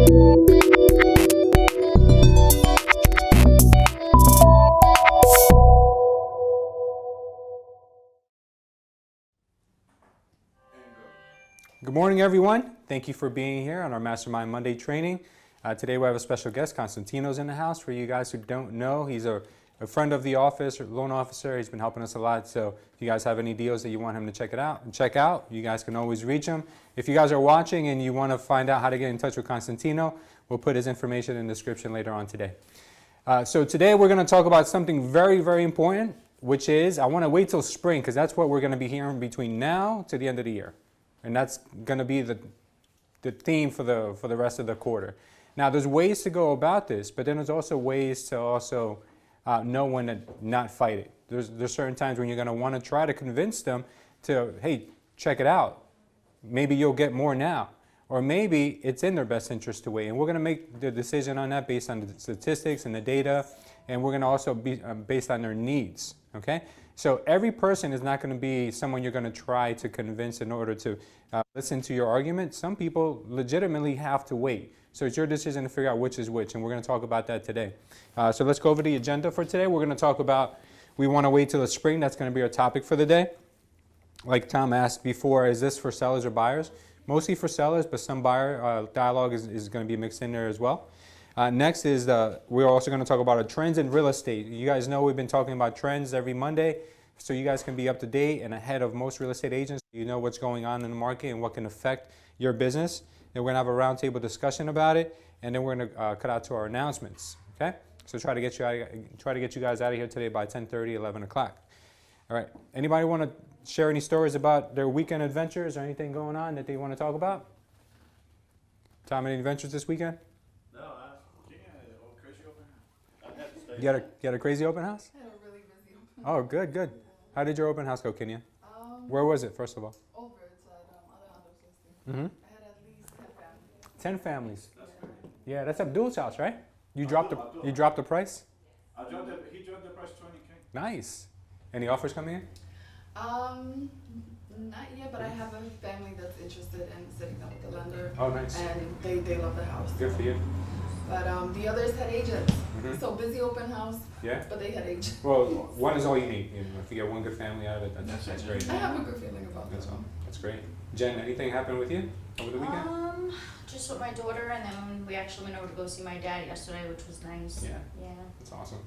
Good morning, everyone. Thank you for being here on our Mastermind Monday training. Today we have a special guest. Constantino's in the house. For you guys who don't know, he's a friend of the office, or loan officer. He's been helping us a lot. So if you guys have any deals that you want him to check out, you guys can always reach him. If you guys are watching and you want to find out how to get in touch with Constantino, we'll put his information in the description later on today. So today we're going to talk about something very, very important, which is I want to wait till spring because that's what we're going to be hearing between now to the end of the year. And that's going to be the theme for the rest of the quarter. Now, there's ways to go about this, but then there's also ways to also know when to not fight it. There's certain times when you're going to want to try to convince them to, hey, check it out. Maybe you'll get more now. Or maybe it's in their best interest to wait. And we're going to make the decision on that based on the statistics and the data. And we're going to also be based on their needs, okay? So every person is not going to be someone you're going to try to convince in order to listen to your argument. Some people legitimately have to wait. So it's your decision to figure out which is which, and we're going to talk about that today. So let's go over the agenda for today. We're going to talk about we want to wait till the spring. That's going to be our topic for the day. Like Tom asked before, is this for sellers or buyers? Mostly for sellers, but some buyer dialogue is going to be mixed in there as well. Next is we're also going to talk about our trends in real estate. You guys know we've been talking about trends every Monday, so you guys can be up to date and ahead of most real estate agents. You know what's going on in the market and what can affect your business. Then we're going to have a roundtable discussion about it, and then we're going to cut out to our announcements. Okay? So try to get you guys out of here today by 10:30, 11 o'clock. All right. Anybody want to share any stories about their weekend adventures or anything going on that they want to talk about? Tom, any adventures this weekend? You had a crazy open house? I had a really busy open house. Oh, good, good. How did your open house go, Kenya? Where was it, first of all? Over, it's at Alejandro's listing. Mm-hmm. I had at least 10 families. 10 families. That's great. Yeah, that's Abdul's house, right? You dropped the price? He dropped the price $20K. Nice. Any offers coming in? Not yet, but I have a family that's interested in sitting down with the lender. Oh, nice. And they love the house. Good for you. But the others had agents. Mm-hmm. So busy open house. Yeah. But they had agents. Well, one is all you need. You know, if you get one good family out of it, that's great. I have a good feeling about That's that. all. That's great. Jen, anything happened with you over the weekend? Just with my daughter, and then we actually went over to go see my dad yesterday, which was nice. Yeah. Yeah. That's awesome.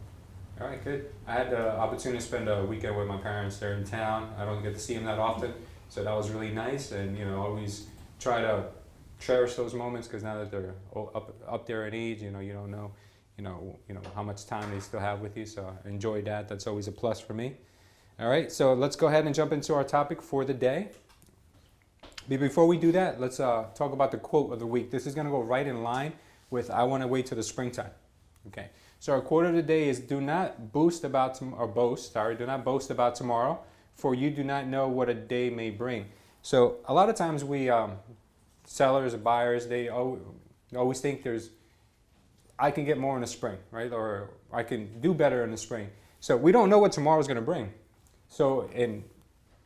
All right, good. I had the opportunity to spend a weekend with my parents. They're in town. I don't get to see them that often, so that was really nice. And always try to cherish those moments because now that they're up there in age, you don't know, how much time they still have with you. So I enjoy that. That's always a plus for me. All right, so let's go ahead and jump into our topic for the day. But before we do that, let's talk about the quote of the week. This is going to go right in line with I want to wait till the springtime. Okay. So our quote of the day is do not boast about tomorrow, for you do not know what a day may bring. So a lot of times we sellers or buyers, they always think I can get more in the spring, right? Or I can do better in the spring. So we don't know what tomorrow is going to bring. So in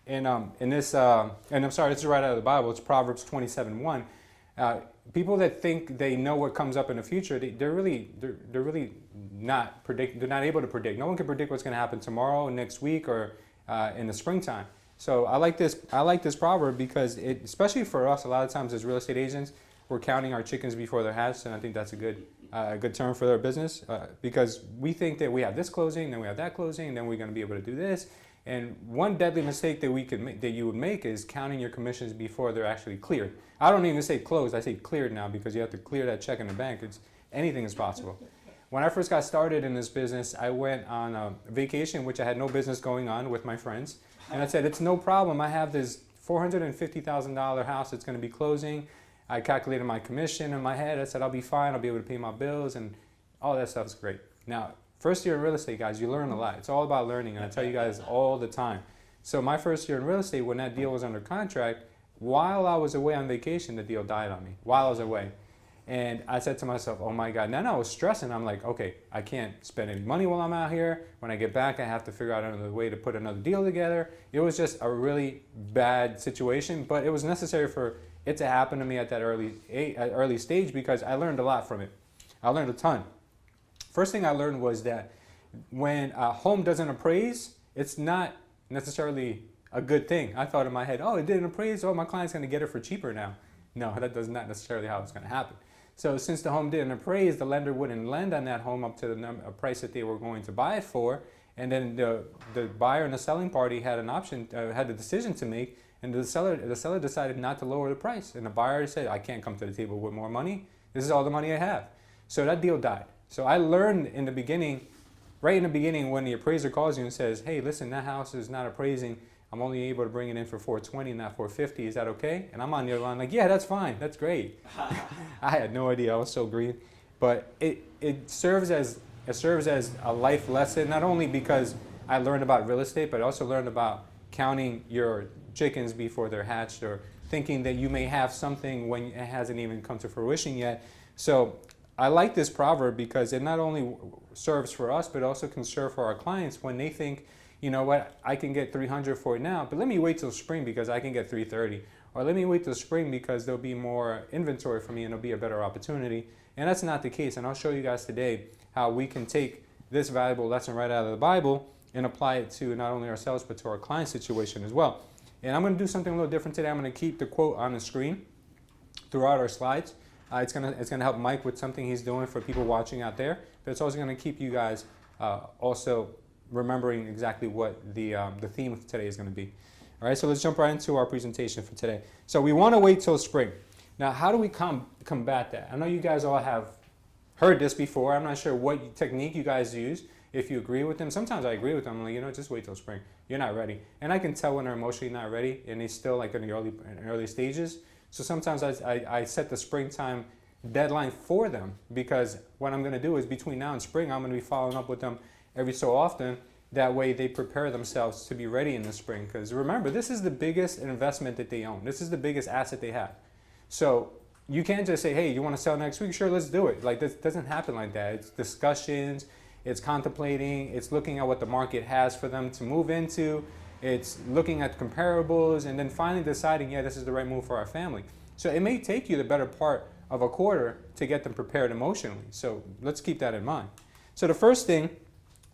this, and I'm sorry, this is right out of the Bible. It's Proverbs 27:1. People that think they know what comes up in the future, they're really not They're not able to predict. No one can predict what's going to happen tomorrow, next week, or in the springtime. So I like this proverb because especially for us, a lot of times as real estate agents, we're counting our chickens before they're hatched, and I think that's a good term for their business because we think that we have this closing, then we have that closing, then we're going to be able to do this. And one deadly mistake that you would make is counting your commissions before they're actually cleared. I don't even say closed, I say cleared now because you have to clear that check in the bank. Anything is possible. When I first got started in this business, I went on a vacation, which I had no business going on with my friends. And I said, it's no problem. I have this $450,000 house that's going to be closing. I calculated my commission in my head. I said, I'll be fine. I'll be able to pay my bills and all that stuff is great. Now, first year in real estate, guys, you learn a lot. It's all about learning, and I tell you guys all the time. So my first year in real estate, when that deal was under contract, while I was away on vacation, the deal died on me, while I was away. And I said to myself, oh my God, then I was stressing. I'm like, okay, I can't spend any money while I'm out here. When I get back, I have to figure out another way to put another deal together. It was just a really bad situation, but it was necessary for it to happen to me at that early stage because I learned a lot from it. I learned a ton. First thing I learned was that when a home doesn't appraise, it's not necessarily a good thing. I thought in my head, oh, it didn't appraise, oh, my client's gonna get it for cheaper now. No, that does not necessarily how it's gonna happen. So since the home didn't appraise, the lender wouldn't lend on that home up to the price that they were going to buy it for. And then the buyer and the selling party had an option, had a decision to make, and the seller decided not to lower the price. And the buyer said, I can't come to the table with more money. This is all the money I have. So that deal died. So I learned in the beginning, right in the beginning, when the appraiser calls you and says, hey, listen, that house is not appraising. I'm only able to bring it in for 420, not 450. Is that okay? And I'm on the other line like, yeah, that's fine. That's great. I had no idea. I was so green. But it serves as a life lesson, not only because I learned about real estate, but I also learned about counting your chickens before they're hatched, or thinking that you may have something when it hasn't even come to fruition yet. So I like this proverb because it not only serves for us, but also can serve for our clients when they think, you know what, I can get 300 for it now, but let me wait till spring because I can get 330. Or let me wait till spring because there'll be more inventory for me and it'll be a better opportunity. And that's not the case. And I'll show you guys today how we can take this valuable lesson right out of the Bible and apply it to not only ourselves, but to our client situation as well. And I'm going to do something a little different today. I'm going to keep the quote on the screen throughout our slides. It's gonna help Mike with something he's doing for people watching out there, but it's also going to keep you guys also remembering exactly what the theme of today is going to be. All right, so let's jump right into our presentation for today. So we want to wait till spring. Now, how do we combat that? I know you guys all have heard this before. I'm not sure what technique you guys use, if you agree with them. Sometimes I agree with them. I'm like, you know, just wait till spring. You're not ready. And I can tell when they're emotionally not ready and they're still like in the early stages. So sometimes I set the springtime deadline for them, because what I'm going to do is between now and spring, I'm going to be following up with them every so often. That way they prepare themselves to be ready in the spring. Because remember, this is the biggest investment that they own. This is the biggest asset they have. So you can't just say, hey, you want to sell next week? Sure, let's do it. Like, this doesn't happen like that. It's discussions, it's contemplating, it's looking at what the market has for them to move into, it's looking at comparables, and then finally deciding, yeah, this is the right move for our family. So it may take you the better part of a quarter to get them prepared emotionally. So let's keep that in mind. So the first thing,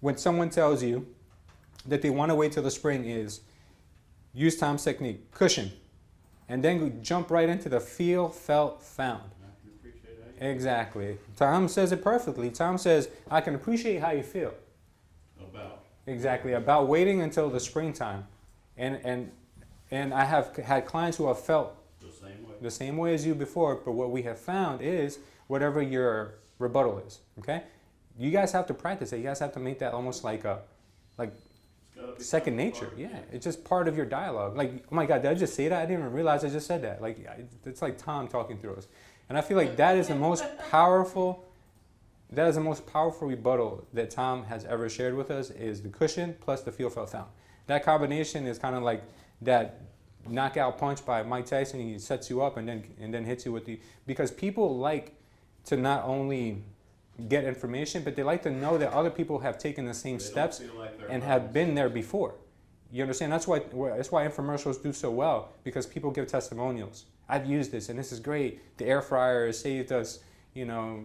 when someone tells you that they want to wait till the spring, is use Tom's technique, cushion, and then jump right into the feel, felt, found. Exactly. Tom says it perfectly. Tom says, I can appreciate how you feel. About. Exactly, about waiting until the springtime. And I have had clients who have felt the same way as you before, but what we have found is whatever your rebuttal is, okay? You guys have to practice it. You guys have to make that almost like second nature. Yeah, it's just part of your dialogue. Like, oh my God, did I just say that? I didn't even realize I just said that. Like, it's like Tom talking through us. And I feel like that is the most powerful, rebuttal that Tom has ever shared with us, is the cushion plus the feel, felt, found. That combination is kind of like that knockout punch by Mike Tyson. He sets you up and then hits you with because people like to not only get information, but they like to know that other people have taken the same steps and have been there before. You understand? That's why infomercials do so well, because people give testimonials. I've used this and this is great. The air fryer has saved us, you know,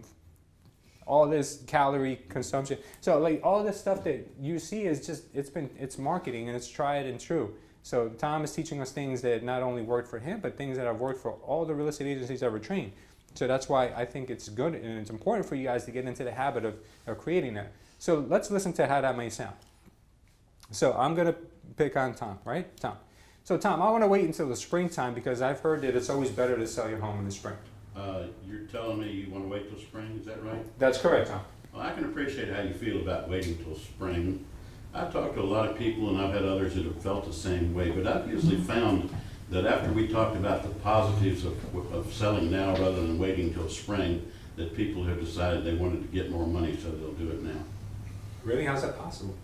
all this calorie consumption. So like all this stuff that you see is just, it's marketing and it's tried and true. So Tom is teaching us things that not only worked for him, but things that have worked for all the real estate agents he's ever trained. So that's why I think it's good and it's important for you guys to get into the habit of creating that. So let's listen to how that may sound. So I'm going to pick on Tom, right? Tom. So Tom, I want to wait until the springtime because I've heard that it's always better to sell your home in the spring. You're telling me you want to wait till spring, is that right? That's correct, Tom. Well, I can appreciate how you feel about waiting till spring. I've talked to a lot of people and I've had others that have felt the same way, but I've usually found that after we talked about the positives of selling now rather than waiting till spring, that people have decided they wanted to get more money, so they'll do it now. Really? How's that possible?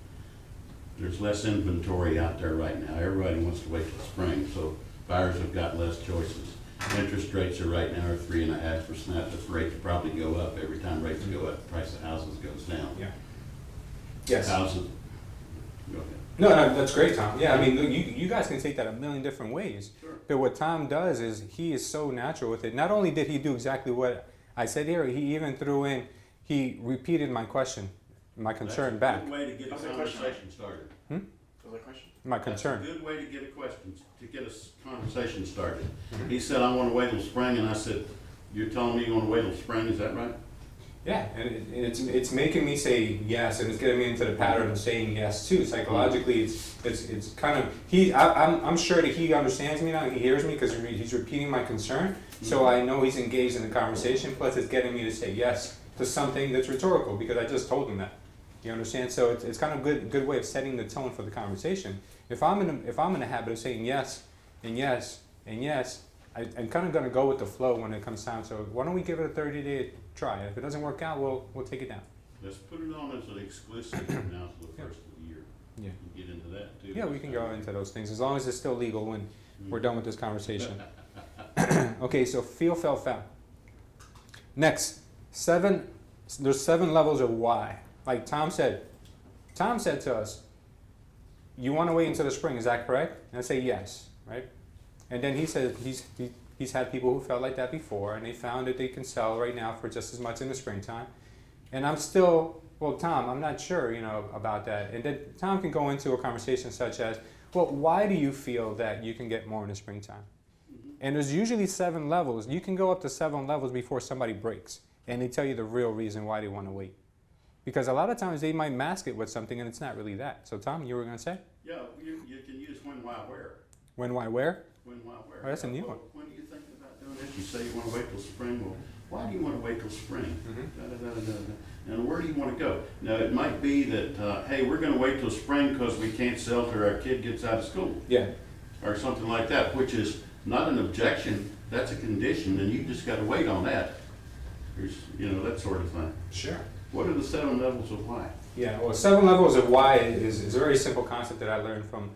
There's less inventory out there right now. Everybody wants to wait till spring, so buyers have got less choices. interest rates are right now are 3.5%. If rates probably go up, every time rates go up, the price of houses goes down. Yeah. Yes. Houses, go ahead. No, that's great, Tom. Yeah, I mean, you guys can take that a million different ways. Sure. But what Tom does is he is so natural with it. Not only did he do exactly what I said here, he even threw in, he repeated my question, my concern back. That's a good way to get a That's a question. conversation started. Was that a question? My concern. That's a good way to get a question, to get a conversation started. He said, I want to wait till spring, and I said, you're telling me you want to wait till spring, is that right? Yeah, and it's making me say yes, and it's getting me into the pattern of saying yes too. Psychologically, it's kind of I'm sure that he understands me now. He hears me because he's repeating my concern, so I know he's engaged in the conversation. Plus, it's getting me to say yes to something that's rhetorical because I just told him that. You understand? So it's kind of good way of setting the tone for the conversation. If I'm in a habit of saying yes and yes and yes, I'm kind of going to go with the flow when it comes time. So why don't we give it a 30-day try? If it doesn't work out, we'll take it down. Let's put it on as an exclusive from now till the first of the year. Yeah. We get into that too. Yeah, we can go into those things as long as it's still legal when we're done with this conversation. Okay, so feel, felt, found. Next, there's 7 levels of why. Like Tom said to us, you want to wait until the spring, is that correct? And I say yes, right? And then he said he's had people who felt like that before, and they found that they can sell right now for just as much in the springtime. And I'm still, well, Tom, I'm not sure, about that. And then Tom can go into a conversation such as, well, why do you feel that you can get more in the springtime? And there's usually 7 levels. You can go up to 7 levels before somebody breaks, and they tell you the real reason why they want to wait. Because a lot of times they might mask it with something, and it's not really that. So, Tom, you were going to say? Yeah, you can use when, why, where. When, why, where? When, why, where. Oh, that's a new Well, one. when are you thinking about doing this? You say you want to wait till spring. Well, why do you want to wait till spring? Da, da, da, da, da. And where do you want to go? Now, it might be that, hey, we're going to wait till spring because we can't sell till our kid gets out of school. Yeah. Or something like that, which is not an objection. That's a condition, and you just got to wait on that. There's, that sort of thing. Sure. What are the 7 levels of why? Yeah, well, 7 levels of why is a very simple concept that I learned from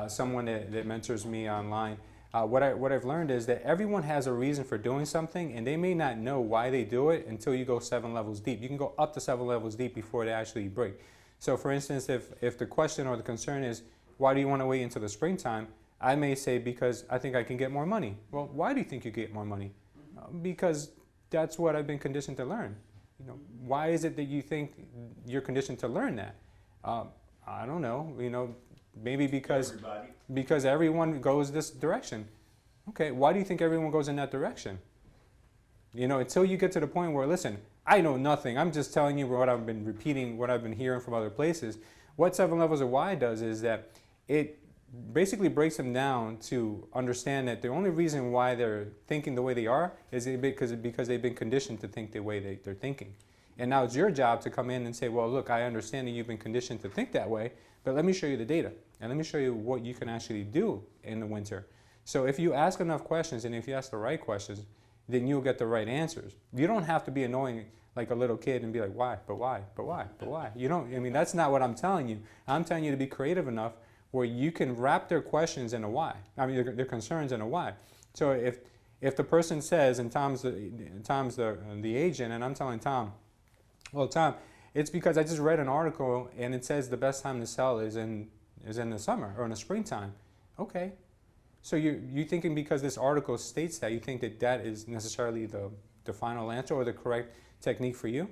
someone that mentors me online. What I've learned is that everyone has a reason for doing something, and they may not know why they do it until you go 7 levels deep. You can go up to 7 levels deep before they actually break. So, for instance, if the question or the concern is, why do you want to wait until the springtime? I may say, because I think I can get more money. Well, why do you think you get more money? Because that's what I've been conditioned to learn. Why is it that you think you're conditioned to learn that? I don't know. Maybe because everyone goes this direction. Okay, why do you think everyone goes in that direction? Until you get to the point where, listen, I know nothing. I'm just telling you what I've been repeating, what I've been hearing from other places. What 7 levels of why does is that it basically breaks them down to understand that the only reason why they're thinking the way they are is because they've been conditioned to think the way they're thinking. And now it's your job to come in and say, well, look, I understand that you've been conditioned to think that way, but let me show you the data, and let me show you what you can actually do in the winter. So if you ask enough questions, and if you ask the right questions, then you'll get the right answers. You don't have to be annoying like a little kid and be like, why, but why, but why, but why? That's not what I'm telling you. I'm telling you to be creative enough where you can wrap their questions in a why. Their concerns in a why. So if the person says, and Tom's the agent, and I'm telling Tom, well, Tom, it's because I just read an article and it says the best time to sell is in the summer or in the springtime. Okay. So you thinking because this article states that, you think that is necessarily the final answer or the correct technique for you?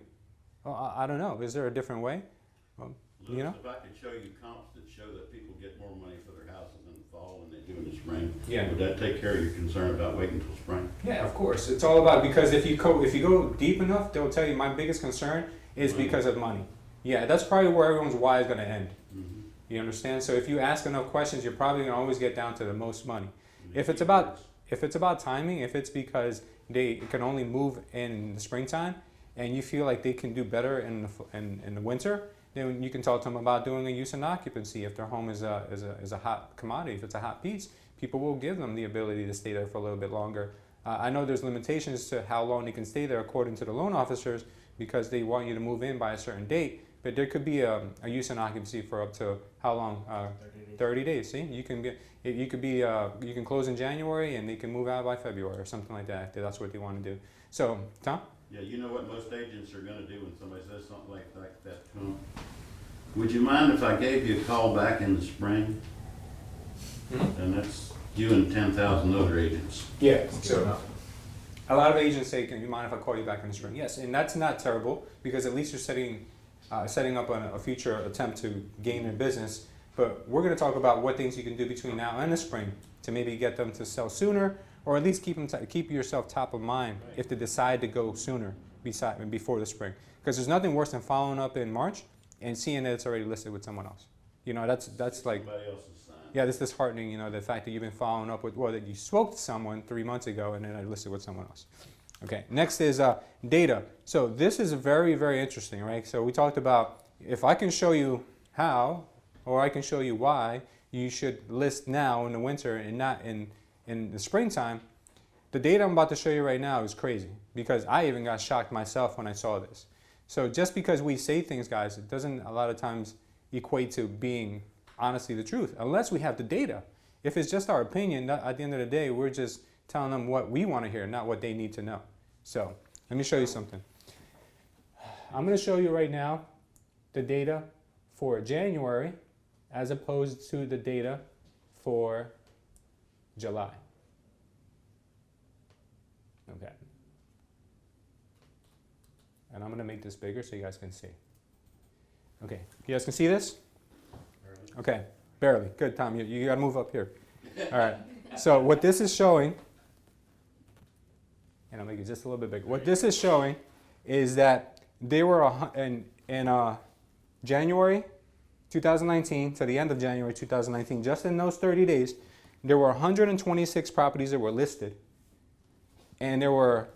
Well, I don't know. Is there a different way? Well, Louis, if I could show you comps that show that people get more money for their houses in the fall than they do in the spring, would that take care of your concern about waiting until spring? Yeah, of course. It's all about, because if you go deep enough, they'll tell you my biggest concern is because of money. Yeah, that's probably where everyone's why is going to end. Mm-hmm. You understand? So if you ask enough questions, you're probably going to always get down to the most money. If it's about timing, if it's because they can only move in the springtime and you feel like they can do better in the winter, then you can talk to them about doing a use and occupancy. If their home is a hot commodity, if it's a hot piece, people will give them the ability to stay there for a little bit longer. I know there's limitations to how long they can stay there according to the loan officers, because they want you to move in by a certain date. but there could be a use and occupancy for up to how long? 30 days. See, you can get you could be you can close in January and they can move out by February or something like that. If that's what they want to do. So, Tom. Yeah, you know what most agents are gonna do when somebody says something like that to them? Would you mind if I gave you a call back in the spring? And that's you and 10,000 other agents. Yeah. So a lot of agents say, "Can you mind if I call you back in the spring?" Yes, and that's not terrible because at least you're setting up a future attempt to gain their business. But we're going to talk about what things you can do between now and the spring to maybe get them to sell sooner, or at least keep yourself top of mind if they decide to go sooner before the spring. Because there's nothing worse than following up in March and seeing that it's already listed with someone else. You know, that's like, Somebody else's sign. yeah, it's disheartening. You know, the fact that you've been following up with, well, that you spoke to someone 3 months ago and then I listed with someone else. Okay, next is data. So this is very, very interesting, right? So we talked about if I can show you how, or I can show you why you should list now in the winter and not in the springtime. The data I'm about to show you right now is crazy because I even got shocked myself when I saw this. So just because we say things, guys, it doesn't a lot of times equate to being honestly the truth, unless we have the data. If it's just our opinion, at the end of the day, we're just telling them what we want to hear, not what they need to know. So let me show you something. I'm going to show you right now the data for January as opposed to the data for July. Okay. And I'm going to make this bigger so you guys can see. Okay, you guys can see this? Okay, barely. Good, Tom. You got to move up here. All right. So what this is showing, and I'll make it just a little bit bigger. What this is showing is that they were in January 2019 to the end of January 2019, just in those 30 days, there were 126 properties that were listed, and there were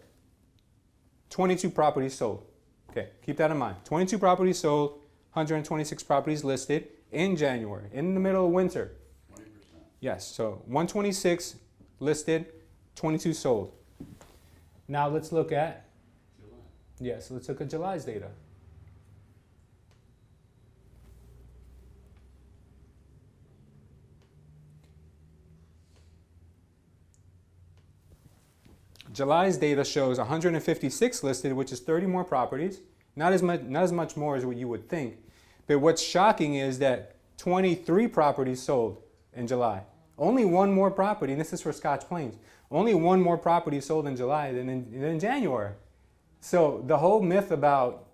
22 properties sold. Okay, keep that in mind. 22 properties sold, 126 properties listed in January, in the middle of winter. 20%. Yes, so 126 listed, 22 sold. Now let's look at, July. yes, let's look at July's data. July's data shows 156 listed, which is 30 more properties. Not as much more as what you would think. But what's shocking is that 23 properties sold in July. Only one more property, and this is for Scotch Plains. Only one more property sold in July than in January. So the whole myth about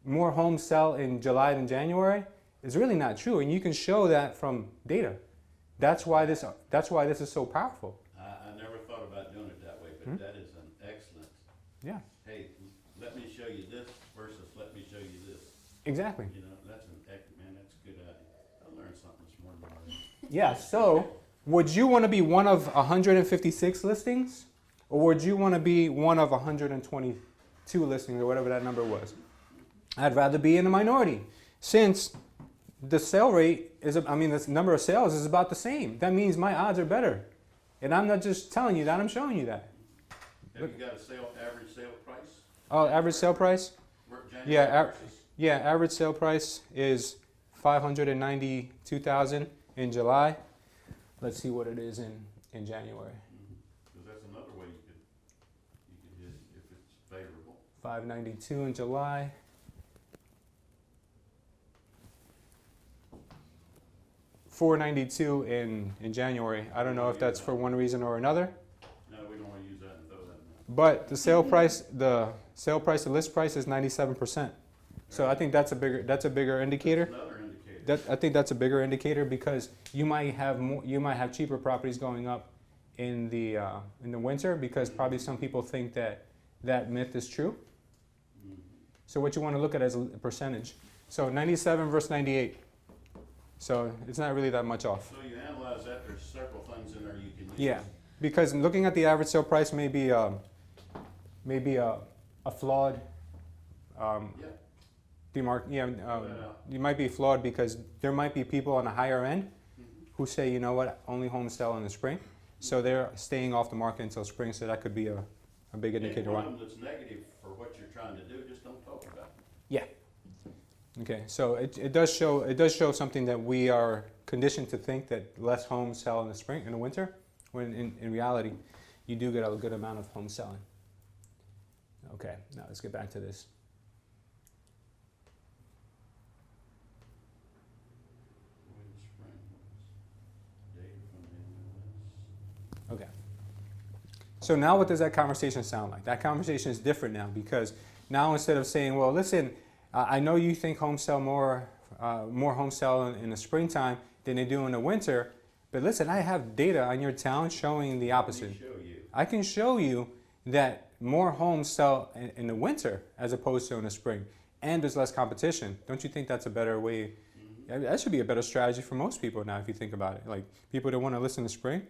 more homes sell in July than January is really not true, and you can show that from data. That's why this is so powerful. I never thought about doing it that way, but that is an excellent, Yeah, hey, let me show you this versus let me show you this. exactly. You know, that's man, that's a good idea. I learned something this morning already. Yeah, so would you want to be one of 156 listings, or would you want to be one of 122 listings, or whatever that number was? I'd rather be in the minority, since the sale rate is, the number of sales is about the same. That means my odds are better. And I'm not just telling you that, I'm showing you that. Have you got a average sale price? Oh, average sale price? January Yeah, versus- yeah, average sale price is $592,000 in July. Let's see what it is in January. Because that's another way you could hit it if it's favorable. 592 in July. $492 in January. I don't know if that's for one reason or another, No, we don't want to use that and throw that in but the sale price, the list price is 97%. So I think that's a bigger there. indicator. That's another indicator. I think that's a bigger indicator because you might have cheaper properties going up in the winter because probably some people think that myth is true. So what you want to look at is a percentage. So 97 versus 98. So it's not really that much off. So you analyze that, there's several things in there you can use. Yeah, because looking at the average sale price may be a flawed Yeah. you might be flawed because there might be people on the higher end who say, you know what, only homes sell in the spring, so they're staying off the market until spring. So that could be a big indicator. One Why? of them that's negative for what you're trying to do, just don't talk about it. Yeah. Okay, so it does show something that we are conditioned to think that less homes sell in the spring, in the winter, when in reality, you do get a good amount of home selling. Okay, now let's get back to this. When spring was, date from the MLS. Okay. So now what does that conversation sound like? That conversation is different now because now instead of saying, well, listen, I know you think homes sell more homes sell in the springtime than they do in the winter, but listen, I have data on your town showing the opposite. Let me show you. I can show you that more homes sell in the winter as opposed to in the spring, and there's less competition. Don't you think that's a better way? That should be a better strategy for most people now if you think about it. Like people that want to listen to spring,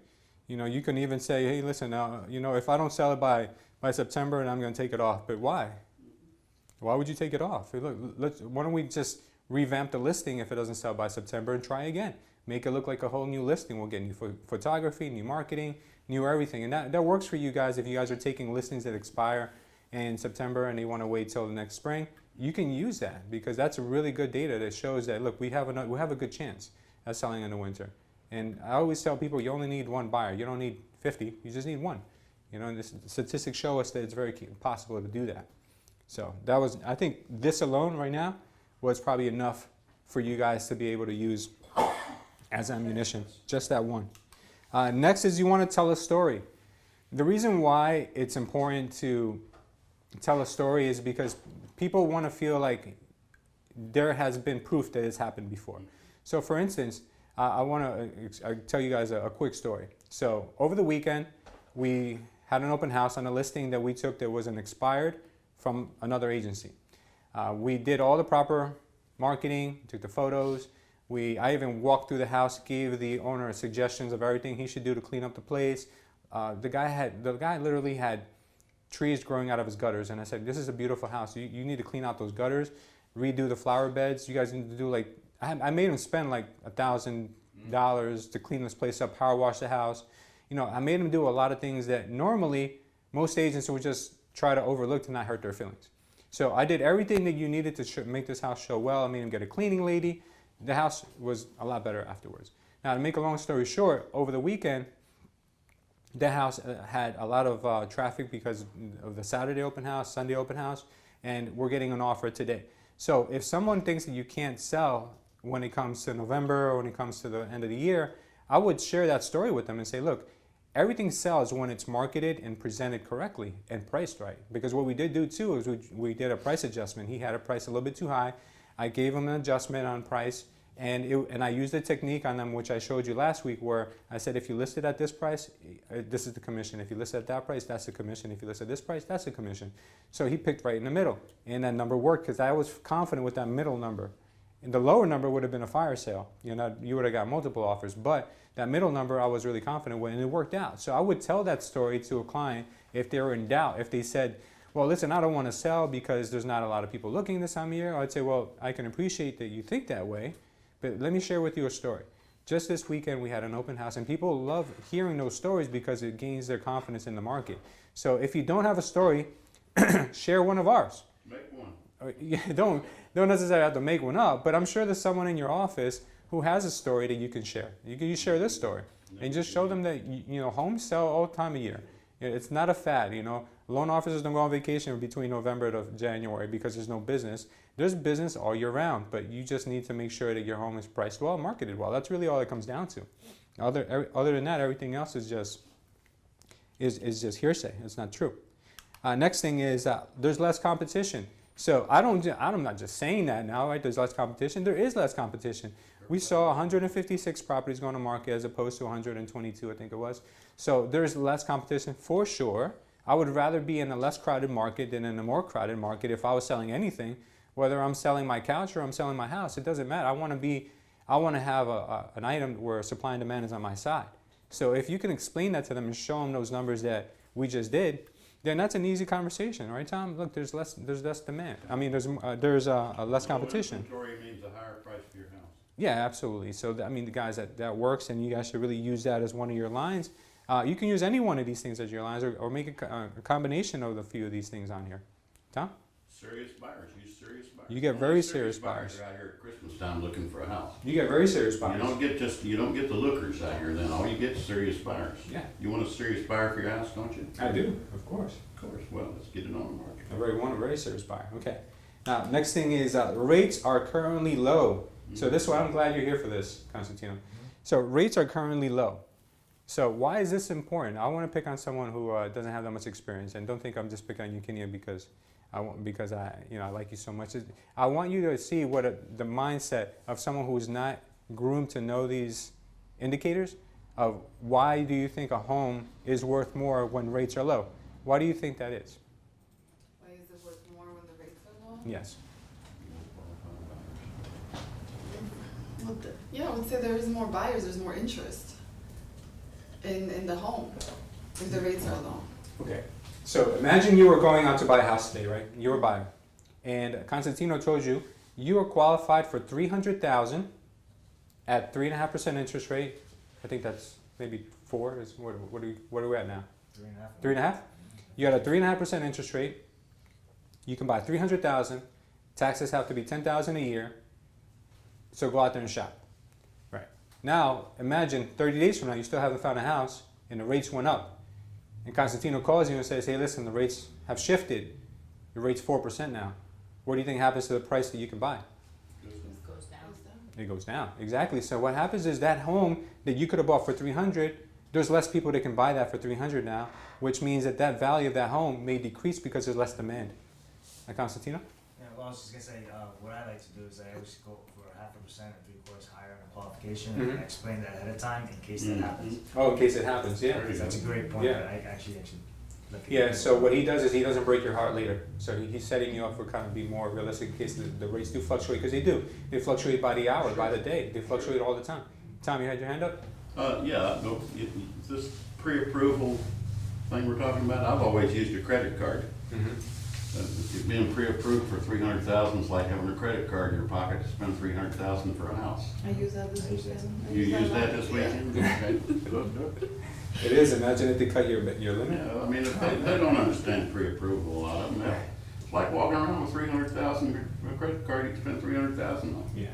you know, you can even say, hey, listen, you know, if I don't sell it by September, and I'm going to take it off. But why? Why would you take it off? Hey, look, why don't we just revamp the listing if it doesn't sell by September and try again? Make it look like a whole new listing. We'll get new photography, new marketing, new everything. And that works for you guys if you guys are taking listings that expire in September and they want to wait till the next spring. You can use that because that's a really good data that shows that, look, we have a good chance at selling in the winter. And I always tell people you only need one buyer. You don't need 50. You just need one. You know, and the statistics show us that it's very possible to do that. So that was, I think this alone right now was probably enough for you guys to be able to use as ammunition, just that one. Next is you want to tell a story. The reason why it's important to tell a story is because people want to feel like there has been proof that it's happened before. So for instance, I want to tell you guys a quick story. So over the weekend, we had an open house on a listing that we took that was an expired from another agency. We did all the proper marketing, took the photos. I even walked through the house, gave the owner suggestions of everything he should do to clean up the place. The guy literally had trees growing out of his gutters, and I said, "This is a beautiful house. You need to clean out those gutters, redo the flower beds. You guys need to do like." I made him spend like $1,000 to clean this place up, power wash the house. You know, I made him do a lot of things that normally most agents would just try to overlook to not hurt their feelings. So I did everything that you needed to make this house show well. I made him get a cleaning lady. The house was a lot better afterwards. Now, to make a long story short, over the weekend, the house had a lot of traffic because of the Saturday open house, Sunday open house, and we're getting an offer today. So if someone thinks that you can't sell when it comes to November or when it comes to the end of the year, I would share that story with them and say, look, everything sells when it's marketed and presented correctly and priced right. Because what we did do too is we did a price adjustment. He had a price a little bit too high. I gave him an adjustment on price, and I used a technique on them which I showed you last week where I said if you list it at this price, this is the commission. If you list it at that price, that's the commission. If you list it at this price, that's the commission. So he picked right in the middle, and that number worked because I was confident with that middle number. And the lower number would have been a fire sale. You know, you would have got multiple offers, but that middle number I was really confident with, and it worked out. So I would tell that story to a client if they were in doubt. If they said, well, listen, I don't want to sell because there's not a lot of people looking this time of year, I'd say, well, I can appreciate that you think that way, but let me share with you a story. Just this weekend, we had an open house, and people love hearing those stories because it gains their confidence in the market. So if you don't have a story, share one of ours. Make one. Don't necessarily have to make one up, but I'm sure there's someone in your office who has a story that you can share. You share this story and just show them that you know homes sell all time of year. It's not a fad. You know, loan officers don't go on vacation between November to January because there's no business. There's business all year round, but you just need to make sure that your home is priced well, marketed well. That's really all it comes down to. Other than that, everything else is just hearsay. It's not true. Next thing is there's less competition. So I'm not just saying that now, right? There's less competition. There is less competition. We saw 156 properties going to market as opposed to 122, I think it was. So there's less competition for sure. I would rather be in a less crowded market than in a more crowded market if I was selling anything. Whether I'm selling my couch or I'm selling my house, it doesn't matter. I want to have an item where supply and demand is on my side. So if you can explain that to them and show them those numbers that we just did, then that's an easy conversation, right, Tom? Look, there's less demand. I mean, there's less competition. Inventory means a higher price for your house. Yeah, absolutely. So I mean, the guys that works, and you guys should really use that as one of your lines. You can use any one of these things as your lines, or make a combination of a few of these things on here. Tom? Serious buyers, use serious buyers. You get Only very serious buyers. are out here at Christmas time looking for a house. You get very serious You buyers. don't get the lookers out here then, all you get is serious buyers. Yeah. You want a serious buyer for your house, don't you? I do, of course. Of course, well, let's get it on the market. A very serious buyer. Okay. Now, next thing is rates are currently low. So this one, I'm glad you're here for this, Constantino. So rates are currently low. So why is this important? I want to pick on someone who doesn't have that much experience, and don't think I'm just picking on you, Kenya, because I like you so much. I want you to see what the mindset of someone who's not groomed to know these indicators of why do you think a home is worth more when rates are low? Why do you think that is? Why is it worth more when the rates are low? Yes. Well, yeah, I would say there is more buyers, there's more interest in the home if the rates are low. Okay. So imagine you were going out to buy a house today, right? You were buying, and Constantino told you you are qualified for $300,000 at 3.5% interest rate. I think that's maybe 4. Is what are we at now? 3.5. 3.5. You got a 3.5% interest rate. You can buy $300,000. Taxes have to be $10,000 a year. So go out there and shop. Right. Now imagine 30 days from now you still haven't found a house and the rates went up. And Constantino calls you and says, hey, listen, the rates have shifted. The rate's 4% now. What do you think happens to the price that you can buy? It goes down. Goes down. It goes down. Exactly. So what happens is that home that you could have bought for 300, there's less people that can buy that for 300 now, which means that that value of that home may decrease because there's less demand. Constantino? Yeah, well, I was just gonna say, what I like to do is I always go for 0.5% or 3/4 higher on a qualification, and I explain that ahead of time in case that happens. Oh, in case it happens, yeah. Because that's a great point Yeah. that I actually let people Yeah, know. so what he does is he doesn't break your heart later. So he's setting you up for kind of be more realistic in case the rates do fluctuate, because they do. They fluctuate by the hour, by the day. They fluctuate all the time. Tom, you had your hand up? Yeah, no, this pre-approval thing we're talking about, I've always used a credit card. Being pre-approved for 300,000 is like having a credit card in your pocket to spend 300,000 for a house. I use that this I use that. weekend. I You use that a lot. this Yeah. weekend? Okay, good. It is. Imagine if they cut your limit. Yeah, I mean, if they don't understand pre-approval, a lot of them. It's like walking around with 300,000, a credit card, you can spend 300,000 on. Yeah.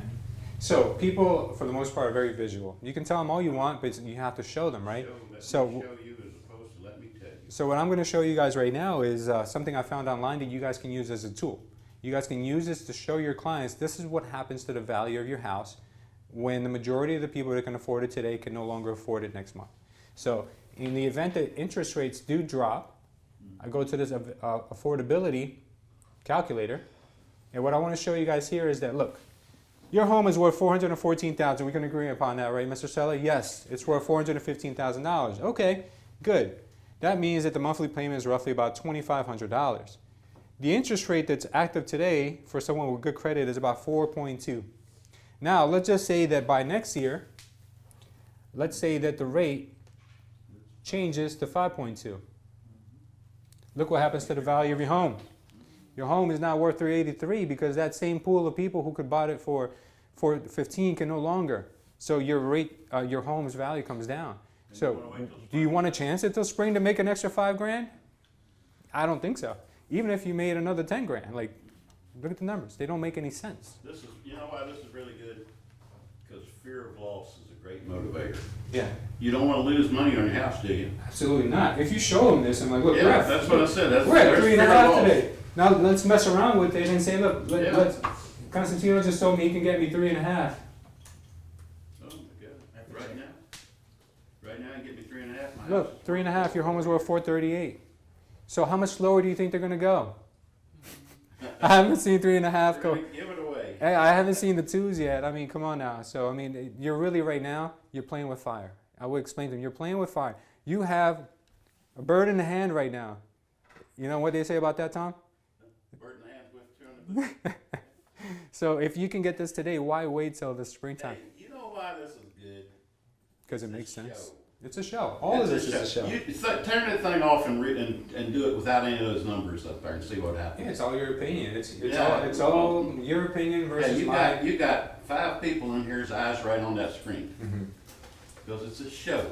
So people, for the most part, are very visual. You can tell them all you want, but you have to show them, right? Let So- me show you as opposed to let me tell you. So what I'm going to show you guys right now is something I found online that you guys can use as a tool. You guys can use this to show your clients this is what happens to the value of your house when the majority of the people that can afford it today can no longer afford it next month. So in the event that interest rates do drop, I go to this affordability calculator, and what I want to show you guys here is that, look, your home is worth $414,000. We can agree upon that, right, Mr. Seller? Yes, it's worth $415,000. Okay, good. That means that the monthly payment is roughly about $2,500. The interest rate that's active today for someone with good credit is about 4.2. Now, let's just say that by next year, let's say that the rate changes to 5.2. Look what happens to the value of your home. Your home is now worth $383 because that same pool of people who could buy it for 15 can no longer. So your rate, your home's value comes down. So do you want a chance until spring to make an extra $5,000? I don't think so. Even if you made another 10 grand, like, look at the numbers. They don't make any sense. This is, you know why this is really good? Because fear of loss is a great motivator. Yeah, You don't want to lose money on your house, do you? absolutely not. If you show them this and like, look, Yeah, we're at, that's what I said. That's we're at there's 3.5 fear of loss. today. Now let's mess around with it and say, look, Yeah. let's, Constantino just told me he can get me 3.5. Oh, my God. Right now? Right now, you get me 3.5. My house. Look, 3.5, your home is worth 438. So how much lower do you think they're gonna go? I haven't seen 3.5 We're go. gonna give it away. Hey, I haven't seen the 2s yet. I mean, come on now. So, I mean, you're really right now, you're playing with fire. I will explain to them, you're playing with fire. You have a bird in the hand right now. You know what they say about that, Tom? Bird in the hand with 200. So if you can get this today, why wait till the springtime? Hey, you know why this is good? Because it It's a makes sense. show. It's a show. All of this is a show. You turn that thing off and do it without any of those numbers up there and see what happens. Yeah, it's all your opinion. Yeah. It's all your opinion Yeah, versus mine. you got 5 people in here's eyes right on that screen. Mhm. Because it's a show.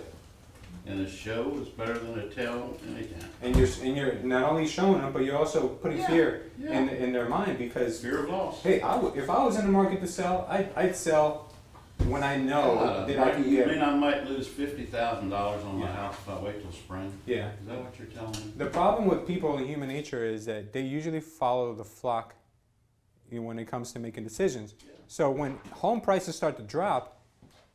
And a show is better than a tell anytime. And you're not only showing them, but you're also putting Yeah, fear yeah. in their mind because, Fear of loss. hey, if I was in the market to sell, I'd sell when I know that I can You get. mean I might lose $50,000 on my Yeah. house if I wait till spring? Yeah. Is that what you're telling me? The problem with people in human nature is that they usually follow the flock when it comes to making decisions. So when home prices start to drop,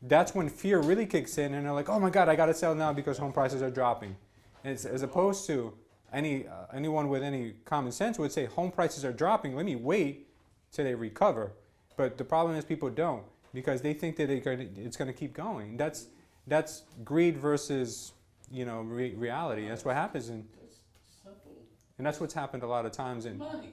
that's when fear really kicks in, and they're like, "Oh my God, I got to sell now because home prices are dropping." And it's, as opposed to anyone with any common sense would say, "Home prices are dropping. Let me wait till they recover." But the problem is people don't because they think that it's going to keep going. That's greed versus reality. That's what happens, It's simple. and that's what's happened a lot of times Money.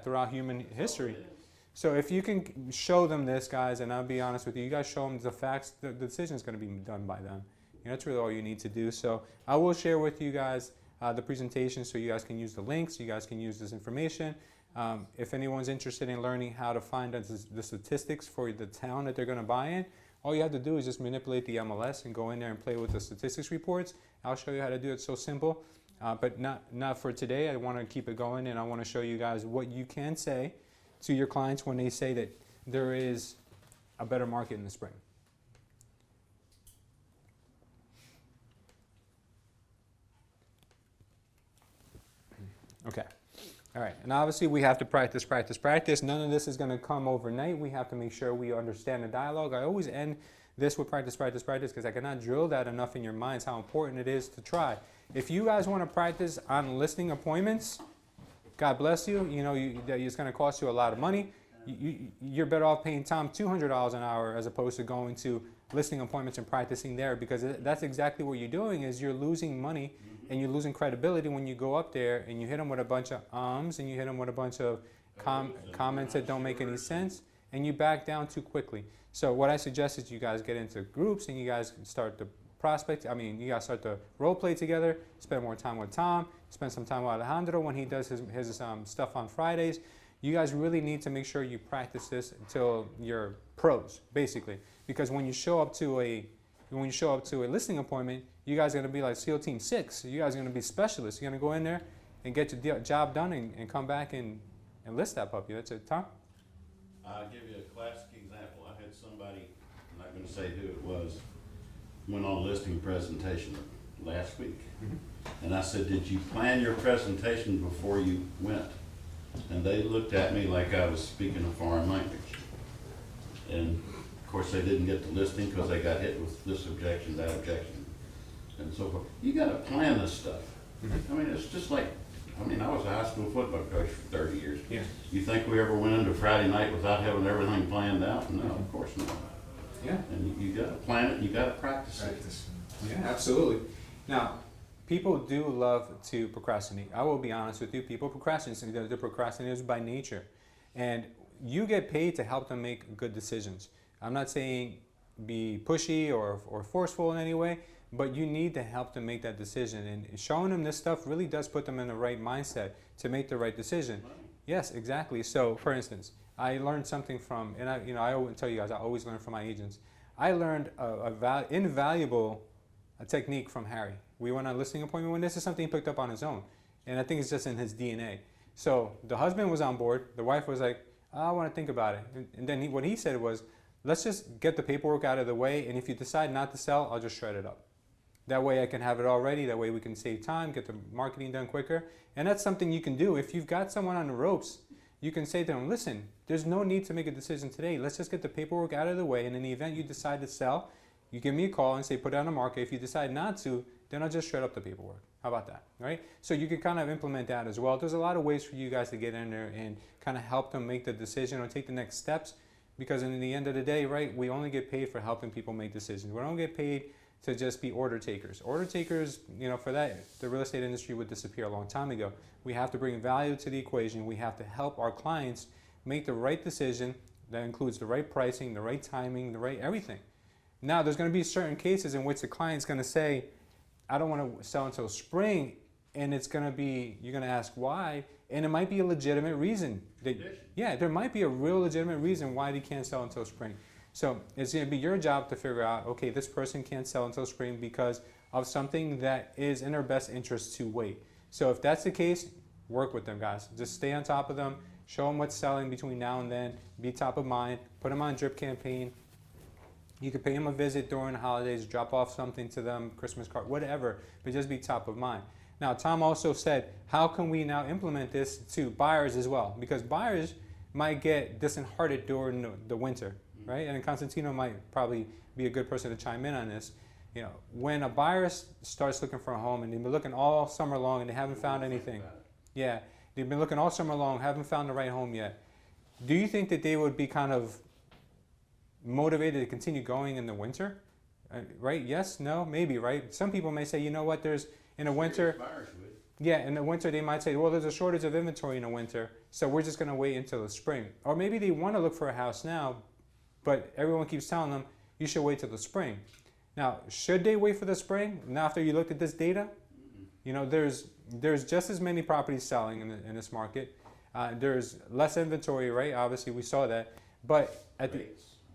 throughout human history. That's all it is. So if you can show them this, guys, and I'll be honest with you, you guys show them the facts, the decision is going to be done by them. That's really all you need to do. So I will share with you guys the presentation so you guys can use the links, you guys can use this information. If anyone's interested in learning how to find the statistics for the town that they're going to buy in, all you have to do is just manipulate the MLS and go in there and play with the statistics reports. I'll show you how to do it. So simple, but not for today. I want to keep it going, and I want to show you guys what you can say to your clients when they say that there is a better market in the spring. Okay. All right. And obviously we have to practice. None of this is going to come overnight. We have to make sure we understand the dialogue. I always end this with practice because I cannot drill that enough in your minds how important it is to try. If you guys want to practice on listing appointments, God bless you. It's going to cost you a lot of money. You're better off paying Tom $200 an hour as opposed to going to listing appointments and practicing there, because that's exactly what you're doing is you're losing money and you're losing credibility when you go up there and you hit them with a bunch of and you hit them with a bunch of comments that don't make any sense, and you back down too quickly. So what I suggest is you guys get into groups and you guys start to prospect. You guys start to role play together, spend more time with Tom, spend some time with Alejandro when he does his stuff on Fridays. You guys really need to make sure you practice this until you're pros, basically. Because when you show up to a listing appointment, you guys are going to be like SEAL Team 6. You guys are going to be specialists. You're going to go in there and get your job done and come back and list that puppy. That's it, Tom? I'll give you a classic example. I had somebody, I'm not going to say who it was, went on a listing presentation last week. And I said, "Did you plan your presentation before you went?" And they looked at me like I was speaking a foreign language. And of course they didn't get the listing because they got hit with this objection, that objection, and so forth. You got to plan this stuff. It's just like, I was a high school football coach for 30 years. Yeah. You think we ever went into Friday night without having everything planned out? No, of course not. Yeah. And you got to plan it, you got to practice it. Yeah, absolutely. Now, people do love to procrastinate. I will be honest with you. People procrastinate. They're procrastinators by nature. And you get paid to help them make good decisions. I'm not saying be pushy or forceful in any way, but you need to help them make that decision. And showing them this stuff really does put them in the right mindset to make the right decision. Yes, exactly. So, for instance, I learned something from, and I always tell you guys, I always learn from my agents. I learned a invaluable technique from Harry. We went on a listing appointment when this is something he picked up on his own. And I think it's just in his DNA. So the husband was on board. The wife was like, I want to think about it. And then what he said was, let's just get the paperwork out of the way. And if you decide not to sell, I'll just shred it up. That way I can have it all ready. That way we can save time, get the marketing done quicker. And that's something you can do. If you've got someone on the ropes, you can say to them, listen, there's no need to make a decision today. Let's just get the paperwork out of the way. And in the event you decide to sell, you give me a call and say, put it on the market. If you decide not to, then I'll just shred up the paperwork. How about that, right? So you can kind of implement that as well. There's a lot of ways for you guys to get in there and kind of help them make the decision or take the next steps, because in the end of the day, right, we only get paid for helping people make decisions. We don't get paid to just be order takers. Order takers, for that, the real estate industry would disappear a long time ago. We have to bring value to the equation. We have to help our clients make the right decision that includes the right pricing, the right timing, the right everything. Now, there's going to be certain cases in which the client's going to say, I don't want to sell until spring, and it's going to be, you're going to ask why, and it might be a legitimate reason. There might be a real legitimate reason why they can't sell until spring. So it's going to be your job to figure out, okay, this person can't sell until spring because of something that is in their best interest to wait. So if that's the case, work with them, guys. Just stay on top of them. Show them what's selling between now and then. Be top of mind. Put them on drip campaign. You could pay them a visit during the holidays, drop off something to them, Christmas card, whatever, but just be top of mind. Now, Tom also said, how can we now implement this to buyers as well? Because buyers might get disheartened during the winter, right? And Constantino might probably be a good person to chime in on this. You know, when a buyer starts looking for a home and they've been looking all summer long and they haven't found anything. Yeah, they've been looking all summer long, haven't found the right home yet. Do you think that they would be kind of motivated to continue going in the winter? Right? Yes? No? Maybe, right? Some people may say, you know what, there's in the winter. Buyers would. Yeah, in the winter they might say, well, there's a shortage of inventory in the winter, so we're just going to wait until the spring. Or maybe they want to look for a house now, but everyone keeps telling them, you should wait till the spring. Now, should they wait for the spring? Now, after you looked at this data, you know, there's just as many properties selling in this market. There's less inventory, right? Obviously, we saw that. But at the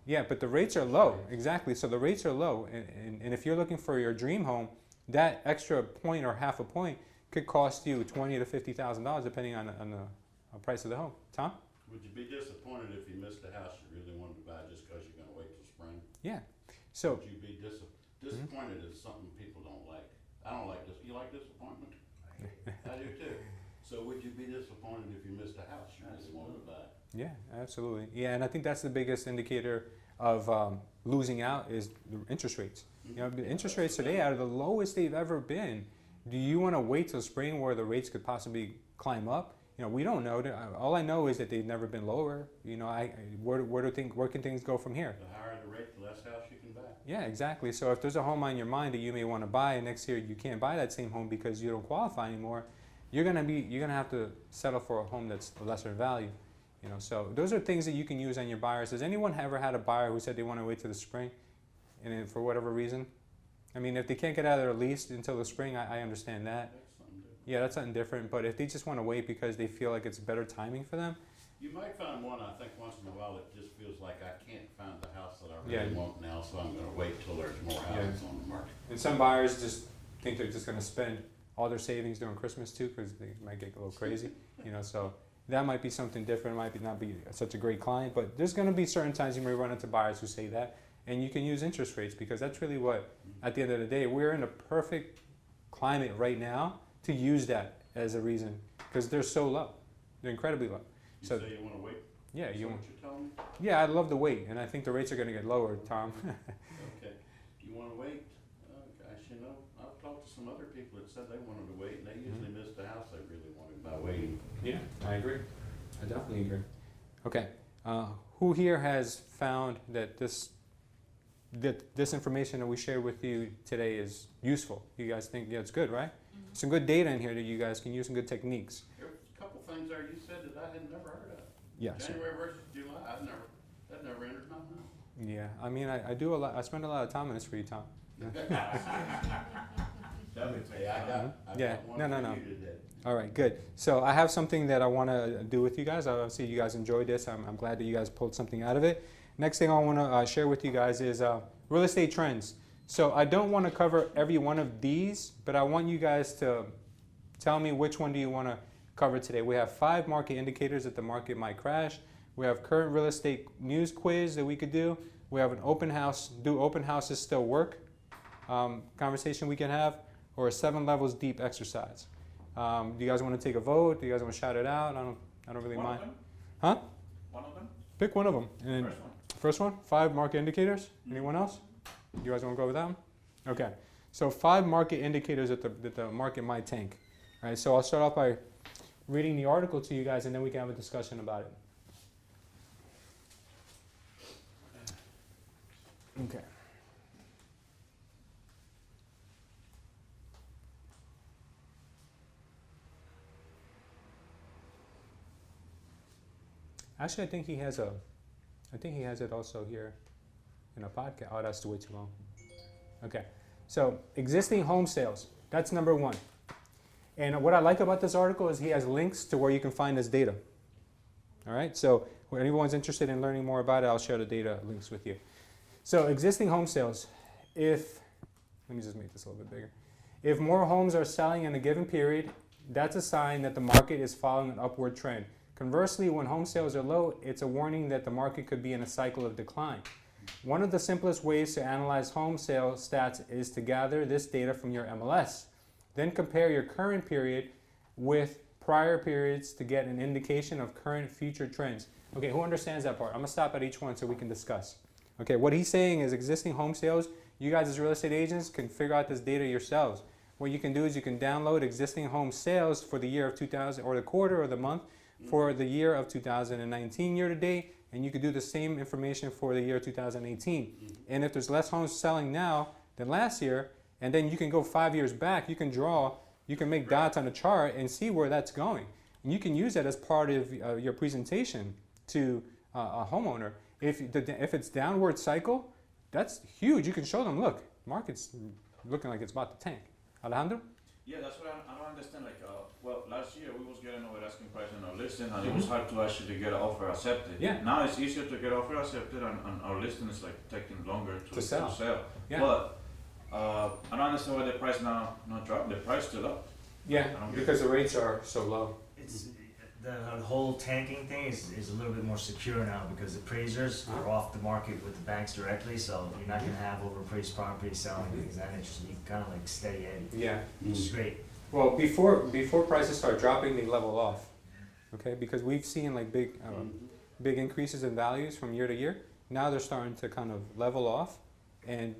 yeah, but the rates are low. Exactly. So the rates are low, and if you're looking for your dream home, that extra point or half a point could cost you $20,000 to $50,000, depending on the price of the home. Tom? Would you be disappointed if you missed a house you really wanted to buy just because you're going to wait till spring? Yeah. So. Would you be disappointed is something people don't like. I don't like this. You like disappointment? I do too. So would you be disappointed if you missed a house you really wanted to buy? Yeah, absolutely. Yeah, and I think that's the biggest indicator of losing out is the interest rates. You know, the interest rates today are the lowest they've ever been. Do you want to wait till spring where the rates could possibly climb up? You know, we don't know. All I know is that they've never been lower. You know, where can things go from here? The higher the rate, the less house you can buy. Yeah, exactly. So if there's a home on your mind that you may want to buy, and next year you can't buy that same home because you don't qualify anymore, you're gonna have to settle for a home that's lesser value. You know, so those are things that you can use on your buyers. Has anyone ever had a buyer who said they want to wait till the spring, and then for whatever reason? I mean, if they can't get out of their lease until the spring, I understand that. That's something different. Yeah, that's something different. But if they just want to wait because they feel like it's better timing for them, You might find one, I think, once in a while that just feels like I can't find the house that I Yeah. really want now, so I'm gonna wait till there's more houses on the market. and some buyers just think they're just going to spend all their savings during Christmas too, because they might get a little crazy. You know, so that might be something different. It might not be such a great client, but there's going to be certain times you may run into buyers who say that, and you can use interest rates because that's really what, at the end of the day, we're in a perfect climate right now to use that as a reason because they're so low. They're incredibly low. You So- say you wanna wait? Yeah, Is you. that what you're telling me? Yeah, I'd love to wait, and I think the rates are going to get lower, Tom. Okay, you wanna wait? Oh, gosh, you know, I've talked to some other people that said they wanted to wait, and they usually missed the house they really wanted by waiting. Yeah, I agree. I definitely agree. Okay, who here has found that this information that we shared with you today is useful? You guys think, yeah, it's good, right? Some good data in here that you guys can use, some good techniques. There's a couple things there you said that I had never heard of. Yeah. So, January versus July, that never entered my mind. yeah. I mean, I do a lot. I spend a lot of time on this for you, Tom. Hey, I Yeah, got one no, for no. you today. All right, good. So I have something that I want to do with you guys. Obviously, you guys enjoyed this. I'm glad that you guys pulled something out of it. Next thing I want to share with you guys is real estate trends. So I don't want to cover every one of these, but I want you guys to tell me which one do you want to cover today. We have 5 market indicators that the market might crash. We have current real estate news quiz that we could do. We have an open house. Do open houses still work? Conversation we can have, or a 7 levels deep exercise. Do you guys want to take a vote? Do you guys want to shout it out? I don't really One of mind. them? Huh? One of them? Pick one of them. And First one. first one, 5 market indicators. Anyone else? You guys want to go with that one? Okay. So 5 market indicators that the market might tank. All right. So I'll start off by reading the article to you guys, and then we can have a discussion about it. Okay. Actually, I think he has it also here in a podcast. Oh, that's way too long. Okay. So existing home sales. That's number 1. And what I like about this article is he has links to where you can find this data. All right. So when anyone's interested in learning more about it, I'll share the data links with you. So existing home sales. If let me just make this a little bit bigger. If more homes are selling in a given period, that's a sign that the market is following an upward trend. Conversely, when home sales are low, it's a warning that the market could be in a cycle of decline. One of the simplest ways to analyze home sales stats is to gather this data from your MLS. Then compare your current period with prior periods to get an indication of current future trends. Okay, who understands that part? I'm gonna stop at each one so we can discuss. Okay, what he's saying is existing home sales, you guys as real estate agents can figure out this data yourselves. What you can do is you can download existing home sales for the year of 2000 or the quarter or the month for the year of 2019 year to date, and you could do the same information for the year 2018. And if there's less homes selling now than last year, and then you can go 5 years back, you can make dots on the chart and see where that's going. And you can use that as part of your presentation to a homeowner. If it's downward cycle, that's huge. You can show them, look, market's looking like it's about to tank. Alejandro? Yeah, that's what I don't understand. Like, well, last year we was getting over asking price on our listing, and it was hard to actually get an offer accepted. Yeah. Now it's easier to get offer accepted, and our listing is like taking longer to sell. Yeah. But I don't understand why the price now not dropped. The price still up. Yeah, I don't get because the rates are so low. It's, the whole tanking thing is a little bit more secure now because the appraisers are off the market with the banks directly, so you're not gonna have overpriced properties selling things that interesting. You can kind of like steady Eddie, Yeah. which is great. Well, before prices start dropping, they level off. Okay, because we've seen like big increases in values from year to year. Now they're starting to kind of level off, and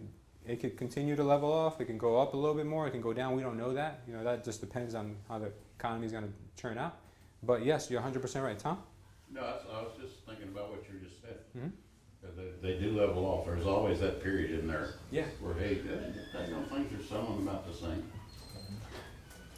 it could continue to level off. It can go up a little bit more. It can go down. We don't know that. You know, that just depends on how the economy is going to turn out. But yes, you're 100% right, Tom. No, I was just thinking about what you just said. Mm-hmm. They do level off. There's always that period in there Yeah. where, hey, things are selling about the same.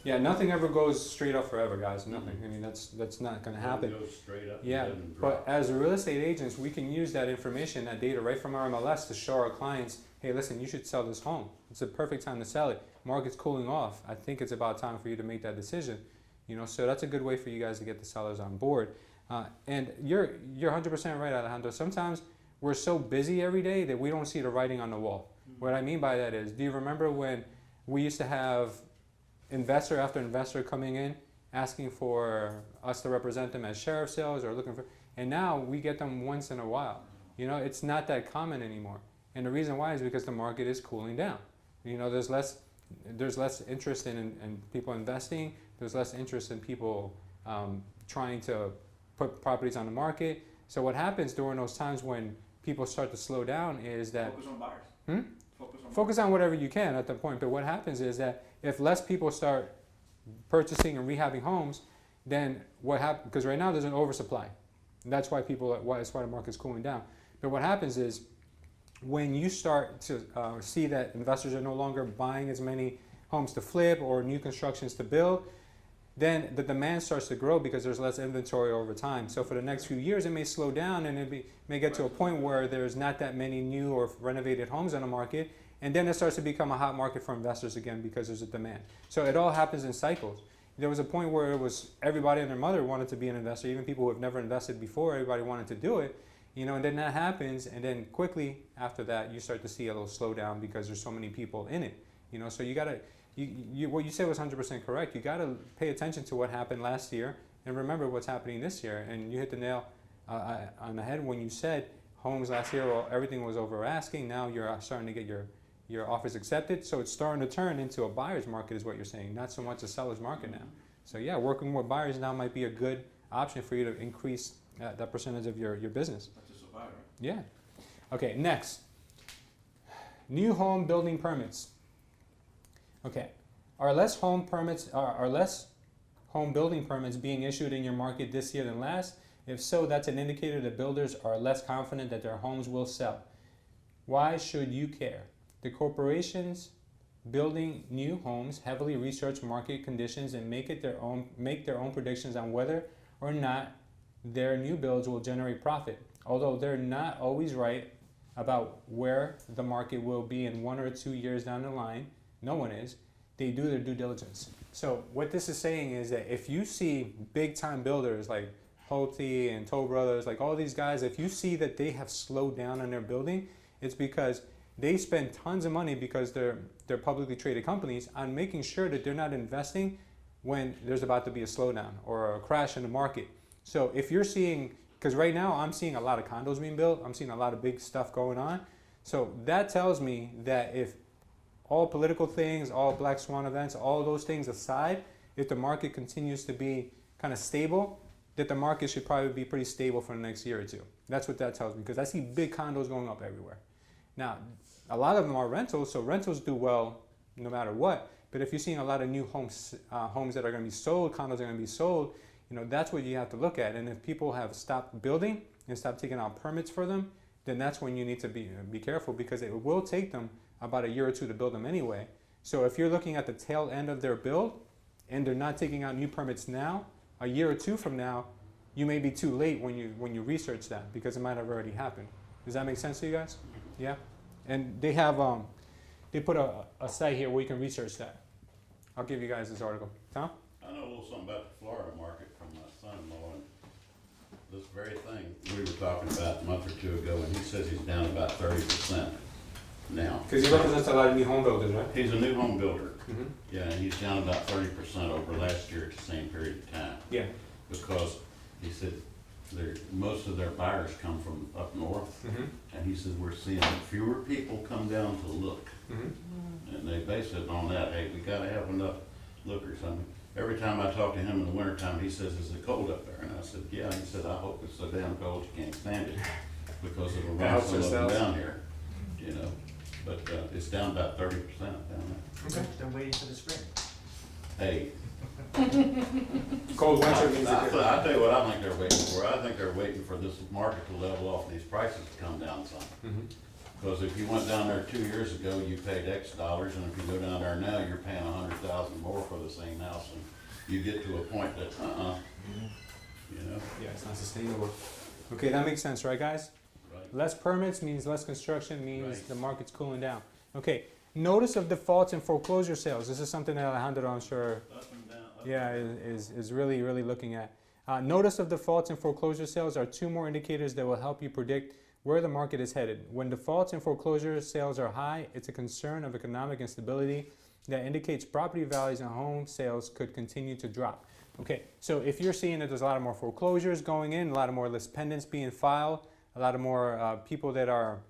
Yeah, nothing ever goes straight up forever, guys. Nothing. I mean, that's not going to happen. It goes straight up. Yeah, And doesn't but drop. as real estate agents, we can use that information, that data right from our MLS to show our clients, hey, listen, you should sell this home. It's a perfect time to sell it. Market's cooling off. I think it's about time for you to make that decision. You know, so that's a good way for you guys to get the sellers on board. And you're 100% right, Alejandro. Sometimes we're so busy every day that we don't see the writing on the wall. What I mean by that is, do you remember when we used to have investor after investor coming in asking for us to represent them as sheriff sales or looking for, and now we get them once in a while. You know, it's not that common anymore. And the reason why is because the market is cooling down. You know, there's less interest in people investing. There's less interest in people trying to put properties on the market. So what happens during those times when people start to slow down is that Focus on buyers. focus on whatever you can at that point. But what happens is that if less people start purchasing and rehabbing homes, then what happens? Because right now there's an oversupply. And that's why that's why the market's cooling down. But what happens is when you start to see that investors are no longer buying as many homes to flip or new constructions to build, then the demand starts to grow because there's less inventory over time. So for the next few years, it may slow down and it may get to a point where there's not that many new or renovated homes on the market. And then it starts to become a hot market for investors again because there's a demand. So it all happens in cycles. There was a point where it was everybody and their mother wanted to be an investor, even people who have never invested before, everybody wanted to do it. You know, and then that happens, and then quickly after that, you start to see a little slowdown because there's so many people in it. You know, so you gotta, what you said was 100% correct. You gotta pay attention to what happened last year and remember what's happening this year. And you hit the nail on the head when you said homes last year, well, everything was over asking. Now you're starting to get your offers accepted. So it's starting to turn into a buyer's market is what you're saying, not so much a seller's market now. So yeah, working with buyers now might be a good option for you to increase that percentage of your business. That's just a buyer, right? Yeah. Okay, next. New home building permits. Okay. Are less home building permits being issued in your market this year than last? If so, that's an indicator that builders are less confident that their homes will sell. Why should you care? The corporations building new homes heavily research market conditions and make their own predictions on whether or not their new builds will generate profit. Although they're not always right about where the market will be in 1 or 2 years down the line, no one is, they do their due diligence. So what this is saying is that if you see big time builders like Pulte and Toll Brothers, like all these guys, if you see that they have slowed down on their building, it's because they spend tons of money because they're publicly traded companies on making sure that they're not investing when there's about to be a slowdown or a crash in the market. So if you're seeing, because right now I'm seeing a lot of condos being built, I'm seeing a lot of big stuff going on. So that tells me that if all political things, all black swan events, all those things aside, if the market continues to be kind of stable, that the market should probably be pretty stable for the next year or two. That's what that tells me, because I see big condos going up everywhere. Now, a lot of them are rentals, so rentals do well no matter what. But if you're seeing a lot of new homes that are going to be sold, condos are going to be sold, you know, that's what you have to look at. And if people have stopped building and stopped taking out permits for them, then that's when you need to be careful, because it will take them about a year or two to build them anyway. So if you're looking at the tail end of their build and they're not taking out new permits now, a year or two from now, you may be too late when you research that, because it might have already happened. Does that make sense to you guys? Yeah? And they have, they put a site here where you can research that. I'll give you guys this article. Tom? I know a little something about the Florida market from my son-in-law, and this very thing we were talking about a month or two ago, and he says he's down about 30% now. Because he represents a lot of new home builders, right? He's a new home builder. Mm-hmm. Yeah, and he's down about 30% over last year at the same period of time. Yeah. Because he said most of their buyers come from up north, Mm-hmm. and he said we're seeing fewer people come down to look. Mm-hmm. And they base it on that, hey, we gotta have enough lookers. I mean, every time I talk to him in the wintertime, he says, is it cold up there? And I said, yeah. He said, I hope it's so damn cold you can't stand it, because it'll run helps some of them ourselves. down here, you know. But it's down about 30% down there. Okay. They're waiting for the spring. Hey, Cold winter means I it. tell you what I think they're waiting for. I think they're waiting for this market to level off and these prices to come down some. Mm-hmm. Because if you went down there 2 years ago, you paid X dollars, and if you go down there now, you're paying $100,000 more for the same house, and you get to a point that, you know, Yeah, it's not sustainable. Okay, that makes sense, right, guys? right? Less permits means less construction, means Right. the market's cooling down. Okay, notice of defaults and foreclosure sales. This is something that Alejandro, I'm sure, Up and down. Up yeah, and down. is really, really looking at. Notice of defaults and foreclosure sales are two more indicators that will help you predict where the market is headed. When defaults and foreclosure sales are high, it's a concern of economic instability that indicates property values and home sales could continue to drop. Okay, so if you're seeing that there's a lot of more foreclosures going in, a lot of more list pendants being filed, a lot of more people that are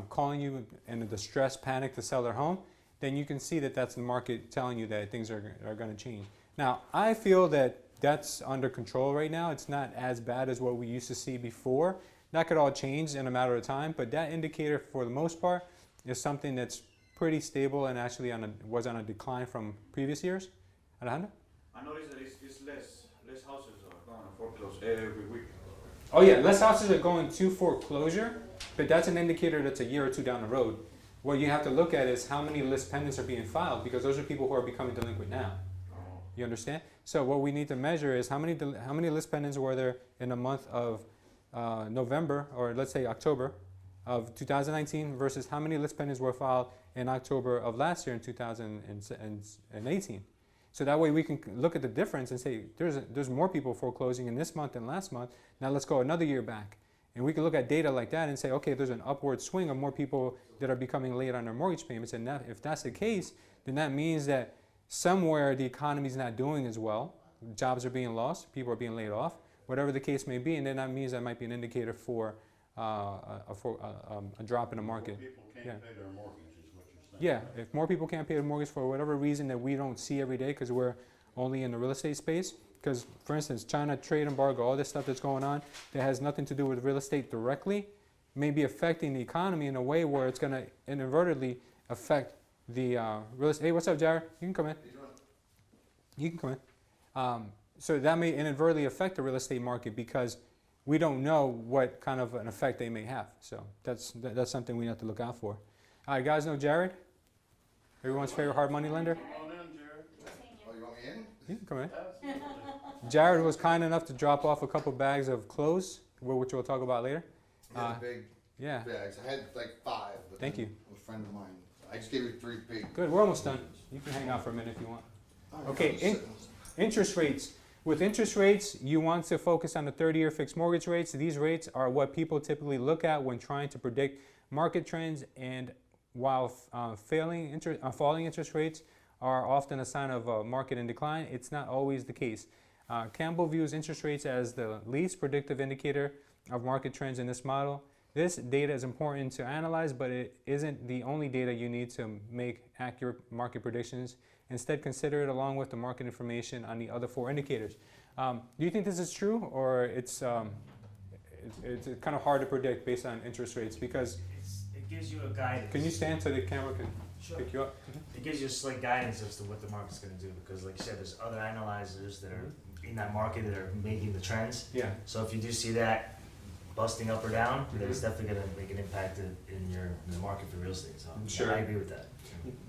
calling you in a distress panic to sell their home, then you can see that that's the market telling you that things are going to change. Now, I feel that that's under control right now. It's not as bad as what we used to see before. That could all change in a matter of time, but that indicator, for the most part, is something that's pretty stable and actually was on a decline from previous years. Alejandro? I noticed that it's less houses are going to foreclose every week. Oh yeah, less houses are going to foreclosure, but that's an indicator that's a year or two down the road. What you have to look at is how many list pendants are being filed, because those are people who are becoming delinquent now. You understand? So what we need to measure is how many list pendants were there in the month of November, or let's say October of 2019, versus how many list pendants were filed in October of last year in 2018. So that way we can look at the difference and say there's more people foreclosing in this month than last month. Now let's go another year back. And we can look at data like that and say, okay, there's an upward swing of more people that are becoming late on their mortgage payments. And that, if that's the case, then that means that somewhere the economy's not doing as well. Jobs are being lost, people are being laid off, whatever the case may be. And then that means that might be an indicator for a drop in the market. More people can't Yeah. pay their mortgage is what you're saying. Yeah, if more people can't pay the mortgage for whatever reason that we don't see every day because we're only in the real estate space, because for instance, China trade embargo, all this stuff that's going on that has nothing to do with real estate directly, may be affecting the economy in a way where it's going to inadvertently affect the real estate. Hey, what's up, Jared? You can come in. You can come in. So that may inadvertently affect the real estate market because we don't know what kind of an effect they may have. So that's something we have to look out for. All right, guys know Jared? Everyone's favorite hard money lender? Come on in, Jared. Oh, you want me in? You can come in. Absolutely. Jared was kind enough to drop off a couple bags of clothes, which we'll talk about later. Yeah, big Yeah, bags. I had like 5. But Thank then you. A friend of mine. I just gave you 3 big. good. We're almost done. You can hang out for a minute if you want. Oh, Okay, yeah, Interest rates. With interest rates, you want to focus on the 30-year fixed mortgage rates. These rates are what people typically look at when trying to predict market trends and while falling interest rates are often a sign of a market in decline, it's not always the case. Campbell views interest rates as the least predictive indicator of market trends in this model. This data is important to analyze, but it isn't the only data you need to make accurate market predictions. Instead, consider it along with the market information on the other 4 indicators. Do you think this is true, or it's kind of hard to predict based on interest rates? Because It gives you a guidance. can you stand so the camera can Sure. pick you up? It gives you slight guidance as to what the market's gonna do, because like you said, there's other analyzers that are in that market that are making the trends. Yeah. So if you do see that busting up or down, then it's Mhm. definitely gonna make an impact in the market for real estate, so Sure. I agree with that.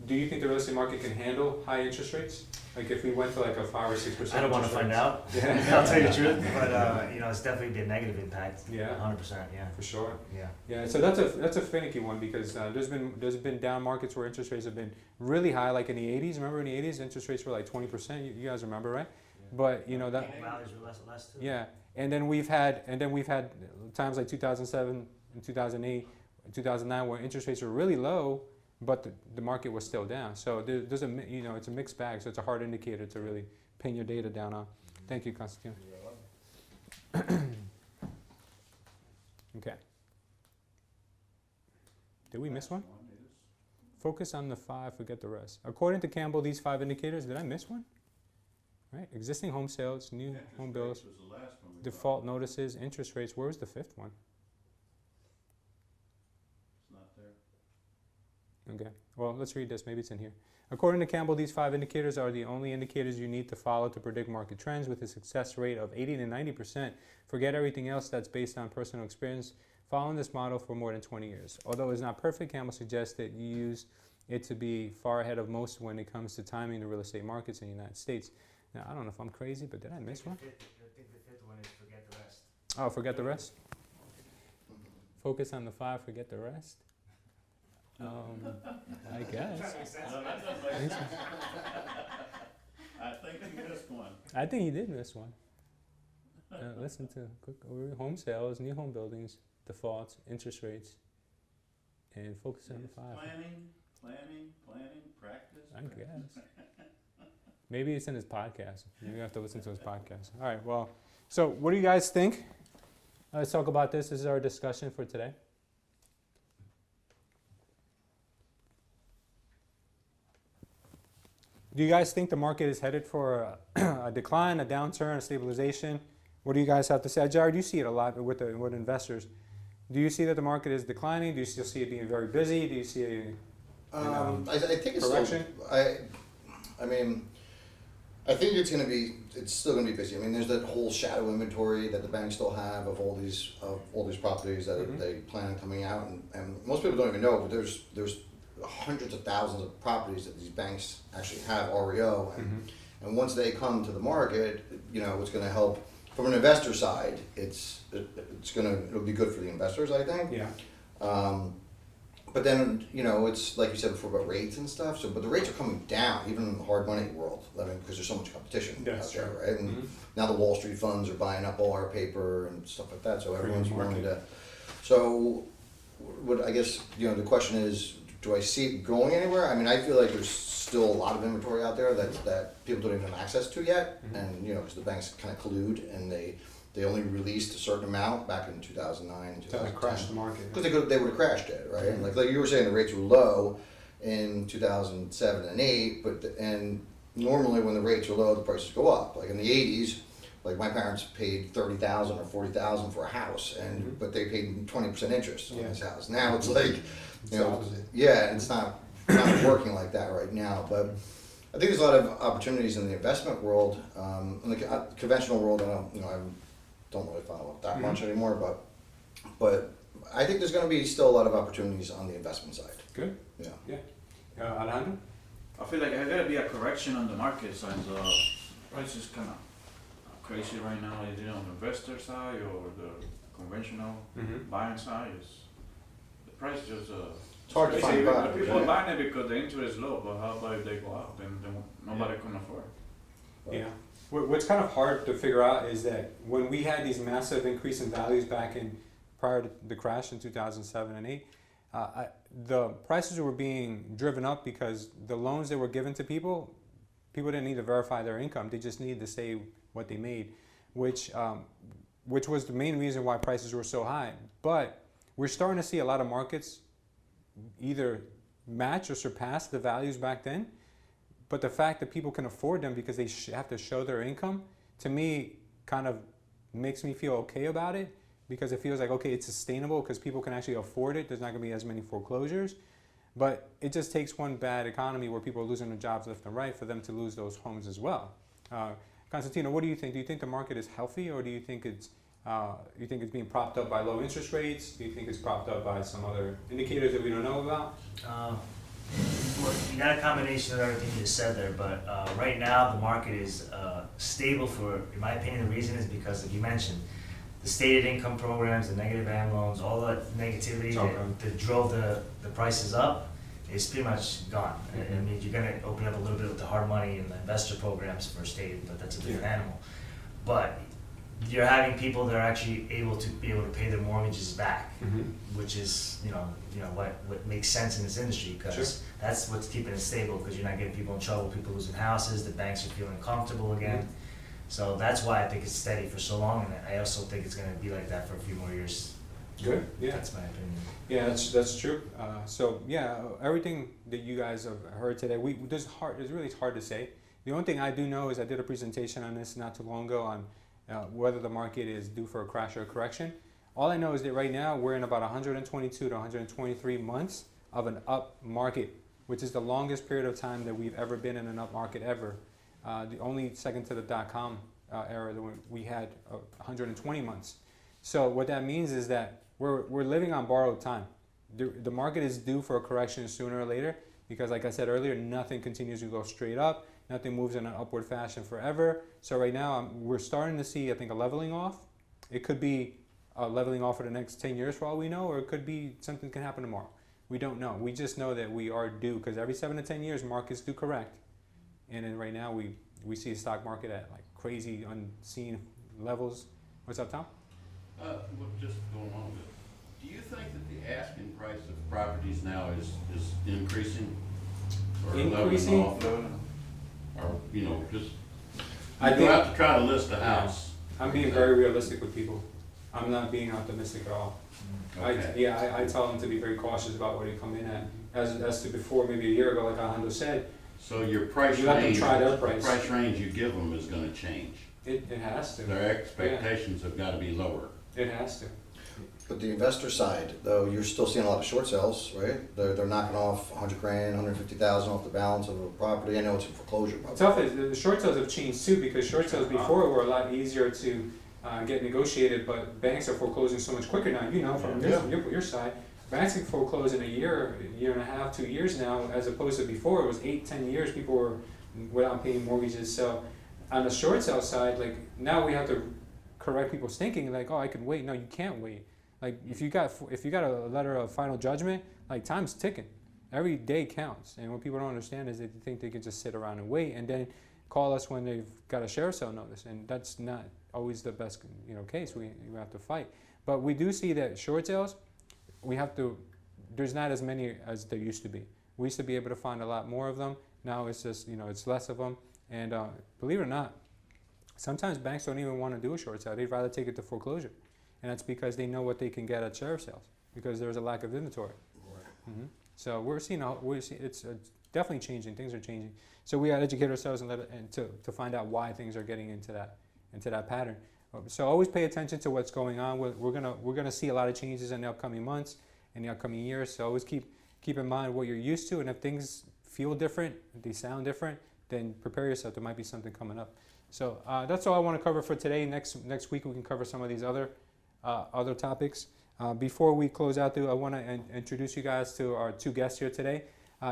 Do you think the real estate market can handle high interest rates? Like if we went to like a 5 or 6%? I don't wanna interest find rates? out, Yeah. I'll tell you the truth, but, you know, it's definitely be a negative impact, Yeah. 100%, yeah, For sure. yeah. Yeah, so that's a finicky one because there's been down markets where interest rates have been really high, like in the 80s. Remember in the 80s, interest rates were like 20%. You guys remember, right? But you know that. Home values were less too. Yeah, and then we've had times like 2007 and 2008, 2009 where interest rates were really low, but the market was still down. So there's it's a mixed bag. So it's a hard indicator to really pin your data down on. Thank you, Constantine. Okay. Did we miss one? Focus on the 5, forget the rest. According to Campbell, these 5 indicators, did I miss one? Right, existing home sales, new home bills, Was the last one we default notices, interest rates. Where was the 5th one? It's not there. Okay, well, let's read this. Maybe it's in here. According to Campbell, these 5 indicators are the only indicators you need to follow to predict market trends with a success rate of 80 to 90%. Forget everything else that's based on personal experience. Following this model for more than 20 years. Although it's not perfect, Campbell suggests that you use it to be far ahead of most when it comes to timing the real estate markets in the United States. Now, I don't know if I'm crazy, but did I miss one? I think the 5th one is forget the rest. Oh, forget the rest? Focus on the 5, forget the rest? I guess. I think you missed one. I think he did miss one. Listen to quick overview. Home sales, new home buildings, defaults, interest rates, and focus on the 5. Planning, practice. I guess. Maybe it's in his podcast. Maybe you have to listen to his podcast. All right, well, so what do you guys think? Let's talk about this. This is our discussion for today. Do you guys think the market is headed for a decline, a downturn, a stabilization? What do you guys have to say? Jared, you see it a lot with investors. Do you see that the market is declining? Do you still see it being very busy? Do you see a I think it's correction? I mean, I think it's still gonna be busy. I mean, there's that whole shadow inventory that the banks still have of all these properties that Mhm. they plan on coming out, and most people don't even know, but there's hundreds of thousands of properties that these banks actually have REO, and once they come to the market, you know, it's gonna help from an investor side. It'll be good for the investors, I think. Yeah. But then, you know, it's like you said before about rates and stuff. So, but the rates are coming down, even in the hard money world. I mean, because there's so much competition That's out there, true. right? And now the Wall Street funds are buying up all our paper and stuff like that. So everyone's willing to. So, what I guess the question is, do I see it going anywhere? I mean, I feel like there's still a lot of inventory out there that people don't even have access to yet, and because the banks kind of collude and they only released a certain amount back in 2009 and To 2010. crash the market. Because they would have crashed it, right? And like you were saying, the rates were low in 2007 and 8, and normally when the rates are low, the prices go up. Like in the 80s, like my parents paid $30,000 or $40,000 for a house, but they paid 20% interest on this house. Now it's like, It's the opposite. yeah, it's not working like that right now. But I think there's a lot of opportunities in the investment world, in the conventional world. I don't really follow it that much anymore, but I think there's going to be still a lot of opportunities on the investment side. Good. Yeah. Alejandro? I feel like there's gotta be a correction on the market side. The price is kind of crazy right now. Is it on the investor side or the conventional buying side? The price just It's hard to crazy. find value. People are buying it because the interest is low, but how about if they go up? Then nobody can afford. Yeah. What's kind of hard to figure out is that when we had these massive increase in values back in prior to the crash in 2007 and 8, the prices were being driven up because the loans that were given to people didn't need to verify their income. They just needed to say what they made, which was the main reason why prices were so high. But we're starting to see a lot of markets either match or surpass the values back then. But the fact that people can afford them because they have to show their income, to me, kind of makes me feel okay about it, because it feels like, okay, it's sustainable because people can actually afford it. There's not going to be as many foreclosures. But it just takes one bad economy where people are losing their jobs left and right for them to lose those homes as well. Constantino, what do you think? Do you think the market is healthy, or do you think it's being propped up by low interest rates? Do you think it's propped up by some other indicators that we don't know about? Well, you got a combination of everything you just said there, but right now the market is stable for, in my opinion, the reason is because, like you mentioned, the stated income programs, the negative AM loans, all that negativity that drove the prices up is pretty much gone. I mean, you're going to open up a little bit with the hard money and the investor programs for stated, but that's a different animal. But you're having people that are actually able to pay their mortgages back, which is what makes sense in this industry, because that's what's keeping it stable. Because you're not getting people in trouble, people losing houses, the banks are feeling comfortable again. So that's why I think it's steady for so long, and I also think it's going to be like that for a few more years. Good. Yeah. That's my opinion. Yeah, that's true. So yeah, everything that you guys have heard today, it's really hard to say. The only thing I do know is I did a presentation on this not too long ago on whether the market is due for a crash or a correction. All I know is that right now we're in about 122 to 123 months of an up market, which is the longest period of time that we've ever been in an up market ever. The only second to the .com era that we had 120 months. So what that means is that we're living on borrowed time. The market is due for a correction sooner or later, because like I said earlier, nothing continues to go straight up. Nothing moves in an upward fashion forever. So right now we're starting to see, I think, a leveling off. It could be a leveling off for the next 10 years for all we know, or it could be something can happen tomorrow. We don't know. We just know that we are due, because every 7 to 10 years markets do correct. And then right now we see the stock market at like crazy unseen levels. What's up, Tom? Well, just going on with it. Do you think that the asking price of properties now is increasing? Or Increasing? leveling off? Or, just I you think- have to try to list a house. I'm being very realistic with people. I'm not being optimistic at all. Okay. I tell them to be very cautious about where they come in at. As to before, maybe a year ago, like Alejandro said, So your price You let them range, try their the price. price range you give them is gonna change. it has to. Their expectations have gotta be lower. It has to. But the investor side, though, you're still seeing a lot of short sales, right? They're knocking off 100 grand, 150,000 off the balance of a property. I know it's in foreclosure. The tough is the short sales have changed too, because short sales before were a lot easier to get negotiated, but banks are foreclosing so much quicker now. From your side, banks can foreclose in a year and a half, 2 years now, as opposed to before it was 8, 10 years people were without paying mortgages. So on the short sale side, like now we have to correct people's thinking, like, oh, I can wait. No, you can't wait. Like if you got a letter of final judgment, like time's ticking. Every day counts. And what people don't understand is they think they can just sit around and wait and then call us when they've got a sheriff sale notice, and that's not always the best case. We have to fight. But we do see that short sales, there's not as many as there used to be. We used to be able to find a lot more of them. Now it's just, it's less of them. And believe it or not, sometimes banks don't even want to do a short sale. They'd rather take it to foreclosure. And that's because they know what they can get at sheriff sales, because there's a lack of inventory. Right. So we're seeing it's definitely changing. Things are changing. So we got to educate ourselves and to find out why things are getting into that pattern. So always pay attention to what's going on. We're gonna see a lot of changes in the upcoming months, in the upcoming years. So always keep in mind what you're used to, and if things feel different, they sound different, then prepare yourself. There might be something coming up. So that's all I want to cover for today. Next week we can cover some of these other topics. Before we close out, though, I want to introduce you guys to our two guests here today.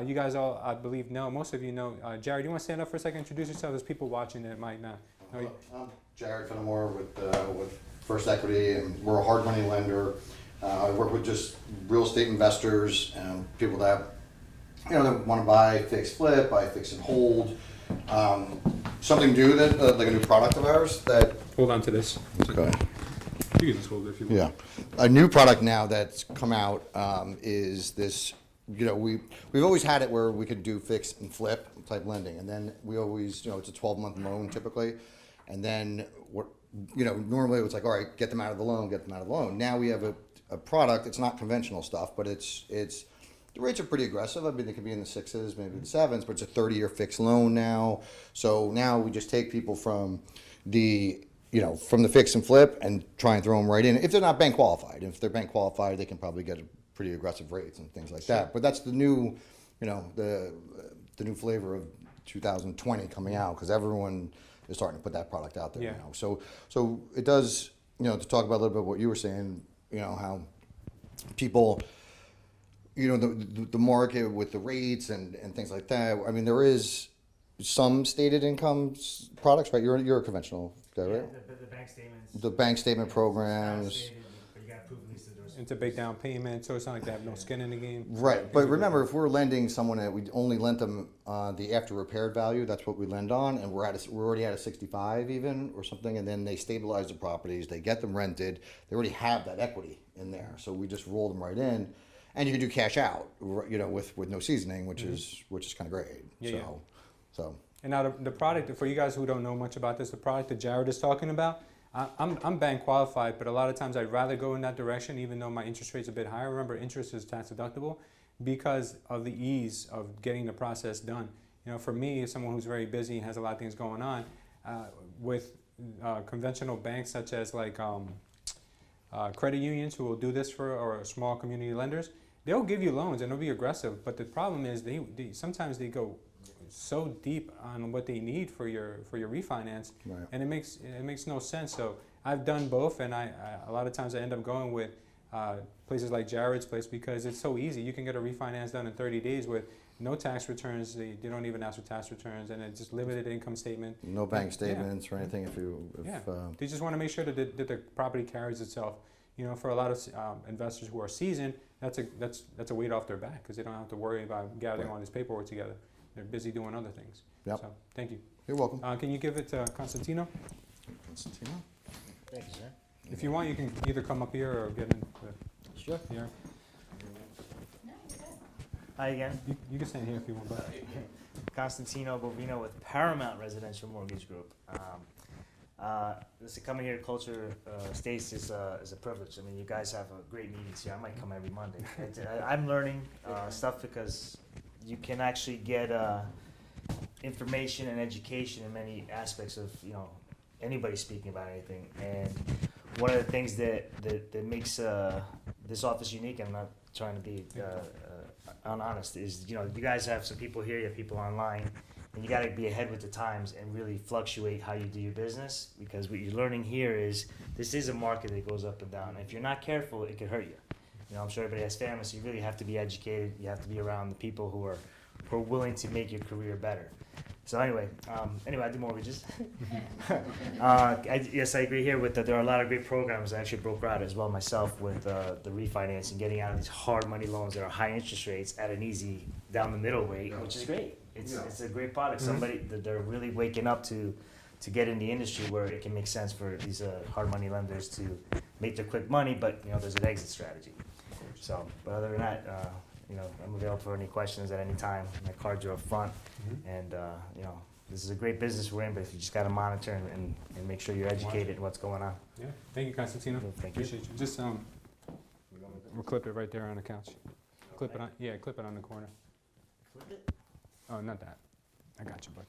You guys all, I believe, know. Most of you know. Jared, you want to stand up for a second? Introduce yourself. There's people watching that might not know you. I'm Jared Fenimore with First Equity, and we're a hard money lender. I work with just real estate investors and people that that want to buy fix, flip, buy fix and hold. Something new that like a new product of ours that. Hold on to this. Okay. You can just hold it if you want. Yeah. A new product now that's come out is this, we've always had it where we could do fix and flip type lending. And then we always, it's a 12-month loan typically. And then, normally it was like, all right, get them out of the loan, Now we have a product, it's not conventional stuff, but it's the rates are pretty aggressive. I mean, they could be in the 6s, maybe the 7s, but it's a 30-year fixed loan now. So now we just take people from the fix and flip and try and throw them right in. If they're not bank qualified, if they're bank qualified, they can probably get pretty aggressive rates and things like that. But that's the new, the new flavor of 2020 coming out, because everyone is starting to put that product out there now. So it does, to talk about a little bit what you were saying, how people, the market with the rates and things like that. I mean, there is some stated income products, right? You're a conventional guy, right? The bank statements. The bank statement programs. Stated, but you gotta prove at least that there's. It's a big down payment, so it's not like they have no skin in the game. Right, but remember, if we're lending someone that we only lent them the after repaired value, that's what we lend on, and we're already at a 65 even or something, and then they stabilize the properties, they get them rented, they already have that equity in there, so we just roll them right in, and you can do cash out, with no seasoning, which is kind of great. Yeah, So. And now the product, for you guys who don't know much about this, the product that Jared is talking about, I'm bank qualified, but a lot of times I'd rather go in that direction, even though my interest rate's a bit higher. Remember, interest is tax deductible because of the ease of getting the process done. For me, as someone who's very busy and has a lot of things going on, with conventional banks such as like credit unions who will do this or small community lenders, they'll give you loans and they'll be aggressive. But the problem is they sometimes they go so deep on what they need for your refinance, Right. and it makes no sense. So I've done both, and I a lot of times I end up going with places like Jared's place because it's so easy. You can get a refinance done in 30 days with no tax returns. They don't even ask for tax returns, and it's just limited income statement. No bank statements or anything They just want to make sure that the property carries itself. For a lot of investors who are seasoned, that's a weight off their back because they don't have to worry about gathering all this paperwork together. They're busy doing other things. Yep. So thank you. You're welcome. Can you give it to Constantino? Constantino? Thank you, sir. If you want, you can either come up here or get in Sure. here. Hi again. You can stand here if you want. But Constantino Bovino with Paramount Residential Mortgage Group. Coming here to Culture States is a privilege. I mean, you guys have a great meetings here. I might come every Monday. I'm learning stuff because you can actually get information and education in many aspects of anybody speaking about anything. And one of the things that makes this office unique, and I'm not trying to be unhonest, is you guys have some people here, you have people online, and you got to be ahead with the times and really fluctuate how you do your business, because what you're learning here is this is a market that goes up and down. And if you're not careful, it could hurt you. I'm sure everybody has families, so you really have to be educated. You have to be around the people who are willing to make your career better. So anyway, I do mortgages. Yes, I agree here with that. There are a lot of great programs. I actually broke out as well myself with the refinancing, getting out of these hard money loans that are high interest rates at an easy down the middle rate, which is great. It's a great product. Somebody they're really waking up to get in the industry where it can make sense for these hard money lenders to make their quick money, but there's an exit strategy. So, but other than that, I'm available for any questions at any time. My cards are up front, and this is a great business we're in. But you just got to monitor and make sure you're educated in what's going on. yeah, thank you, Constantino. Thank you. Appreciate you. Just we'll clip it right there on the couch. Clip it on. Yeah, clip it on the corner. Flip it. Oh, not that. I got you, bud.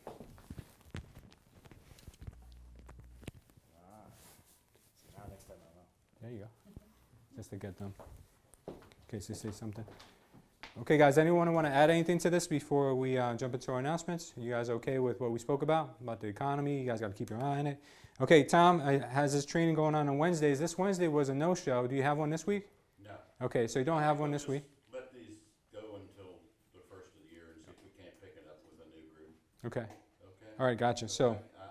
So now next time I'll know. There you go. Just to get them. In case they say something. Okay, guys, anyone want to add anything to this before we jump into our announcements? You guys okay with what we spoke about the economy? You guys got to keep your eye on it. Okay, Tom has his training going on Wednesdays. This Wednesday was a no-show. Do you have one this week? No. Okay, so you don't have one this week? Let these go until the first of the year and see if we can't pick it up with a new group. Okay. Okay? All right, gotcha. So, I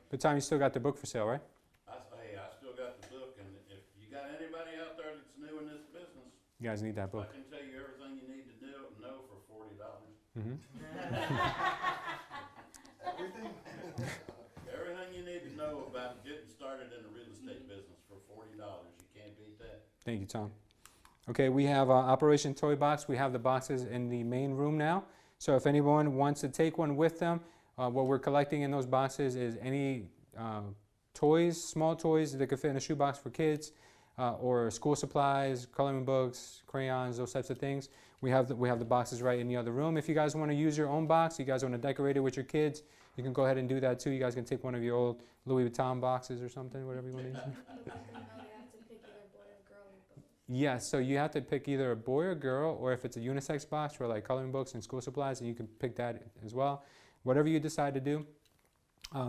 but Tom, you still got the book for sale, right? I still got the book, and if you got anybody out there that's new in this business, You guys need that I book. can tell you everything you need to know for $40. Mm-hmm. Everything you need to know about getting started in the real estate business for $40. Thank you, Tom. Okay, we have Operation Toy Box. We have the boxes in the main room now. So if anyone wants to take one with them, what we're collecting in those boxes is any toys, small toys that could fit in a shoebox for kids, or school supplies, coloring books, crayons, those types of things. We have the boxes right in the other room. If you guys want to use your own box, you guys want to decorate it with your kids, you can go ahead and do that too. You guys can take one of your old Louis Vuitton boxes or something, whatever you want to use. Yeah, so you have to pick either a boy or girl, or if it's a unisex box for like coloring books and school supplies, and you can pick that as well. Whatever you decide to do.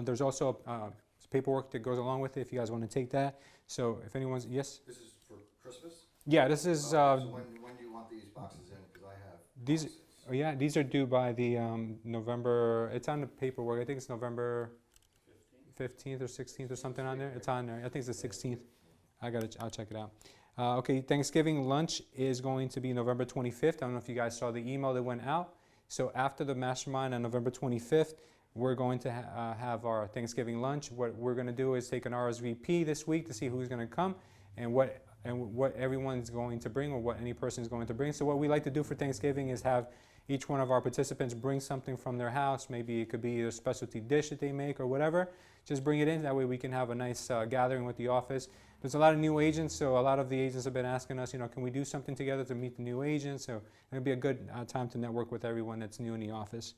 There's also paperwork that goes along with it if you guys want to take that. So if anyone's, yes? This is for Christmas? Yeah, this is, So when do you want these boxes in? Because I have these, boxes. oh yeah, these are due by the November, it's on the paperwork, I think it's November 15th or 16th or something on there. It's on there, I think it's the 16th. I'll check it out. Okay, Thanksgiving lunch is going to be November 25th. I don't know if you guys saw the email that went out. So after the mastermind on November 25th, we're going to have our Thanksgiving lunch. What we're going to do is take an RSVP this week to see who's going to come and what everyone's going to bring, or what any person is going to bring. So what we like to do for Thanksgiving is have each one of our participants bring something from their house. Maybe it could be a specialty dish that they make or whatever. Just bring it in. That way we can have a nice gathering with the office. There's a lot of new agents, so a lot of the agents have been asking us, can we do something together to meet the new agents? So it'll be a good time to network with everyone that's new in the office.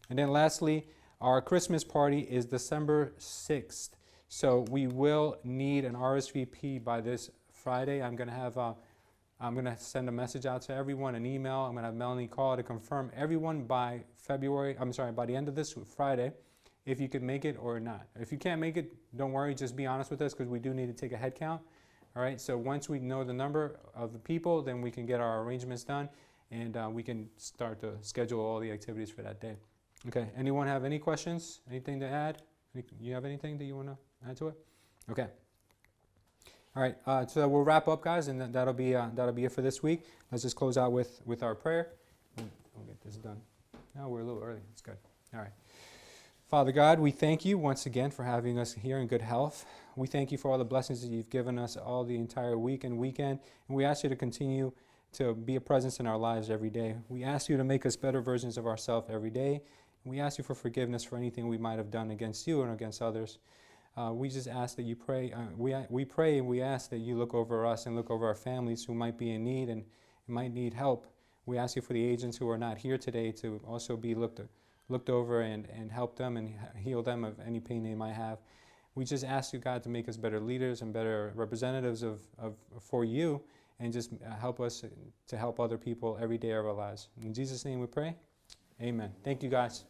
And then lastly, our Christmas party is December 6th. So we will need an RSVP by this Friday. I'm going to send a message out to everyone, an email. I'm going to have Melanie call to confirm everyone by by the end of this Friday, if you could make it or not. If you can't make it, don't worry, just be honest with us, because we do need to take a head count. All right, so once we know the number of the people, then we can get our arrangements done, and we can start to schedule all the activities for that day. Okay, anyone have any questions? Anything to add? You have anything that you want to add to it? Okay. All right, so we'll wrap up, guys, and that'll be it for this week. Let's just close out with our prayer. We'll get this done. Now we're a little early. It's good. All right. Father God, we thank you once again for having us here in good health. We thank you for all the blessings that you've given us all the entire week and weekend, and we ask you to continue to be a presence in our lives every day. We ask you to make us better versions of ourselves every day. We ask you for forgiveness for anything we might have done against you and against others. We just ask that you pray. We pray and we ask that you look over us and look over our families who might be in need and might need help. We ask you for the agents who are not here today to also be looked over and help them and heal them of any pain they might have. We just ask you, God, to make us better leaders and better representatives for you, and just help us to help other people every day of our lives. In Jesus' name we pray. Amen. Thank you, guys.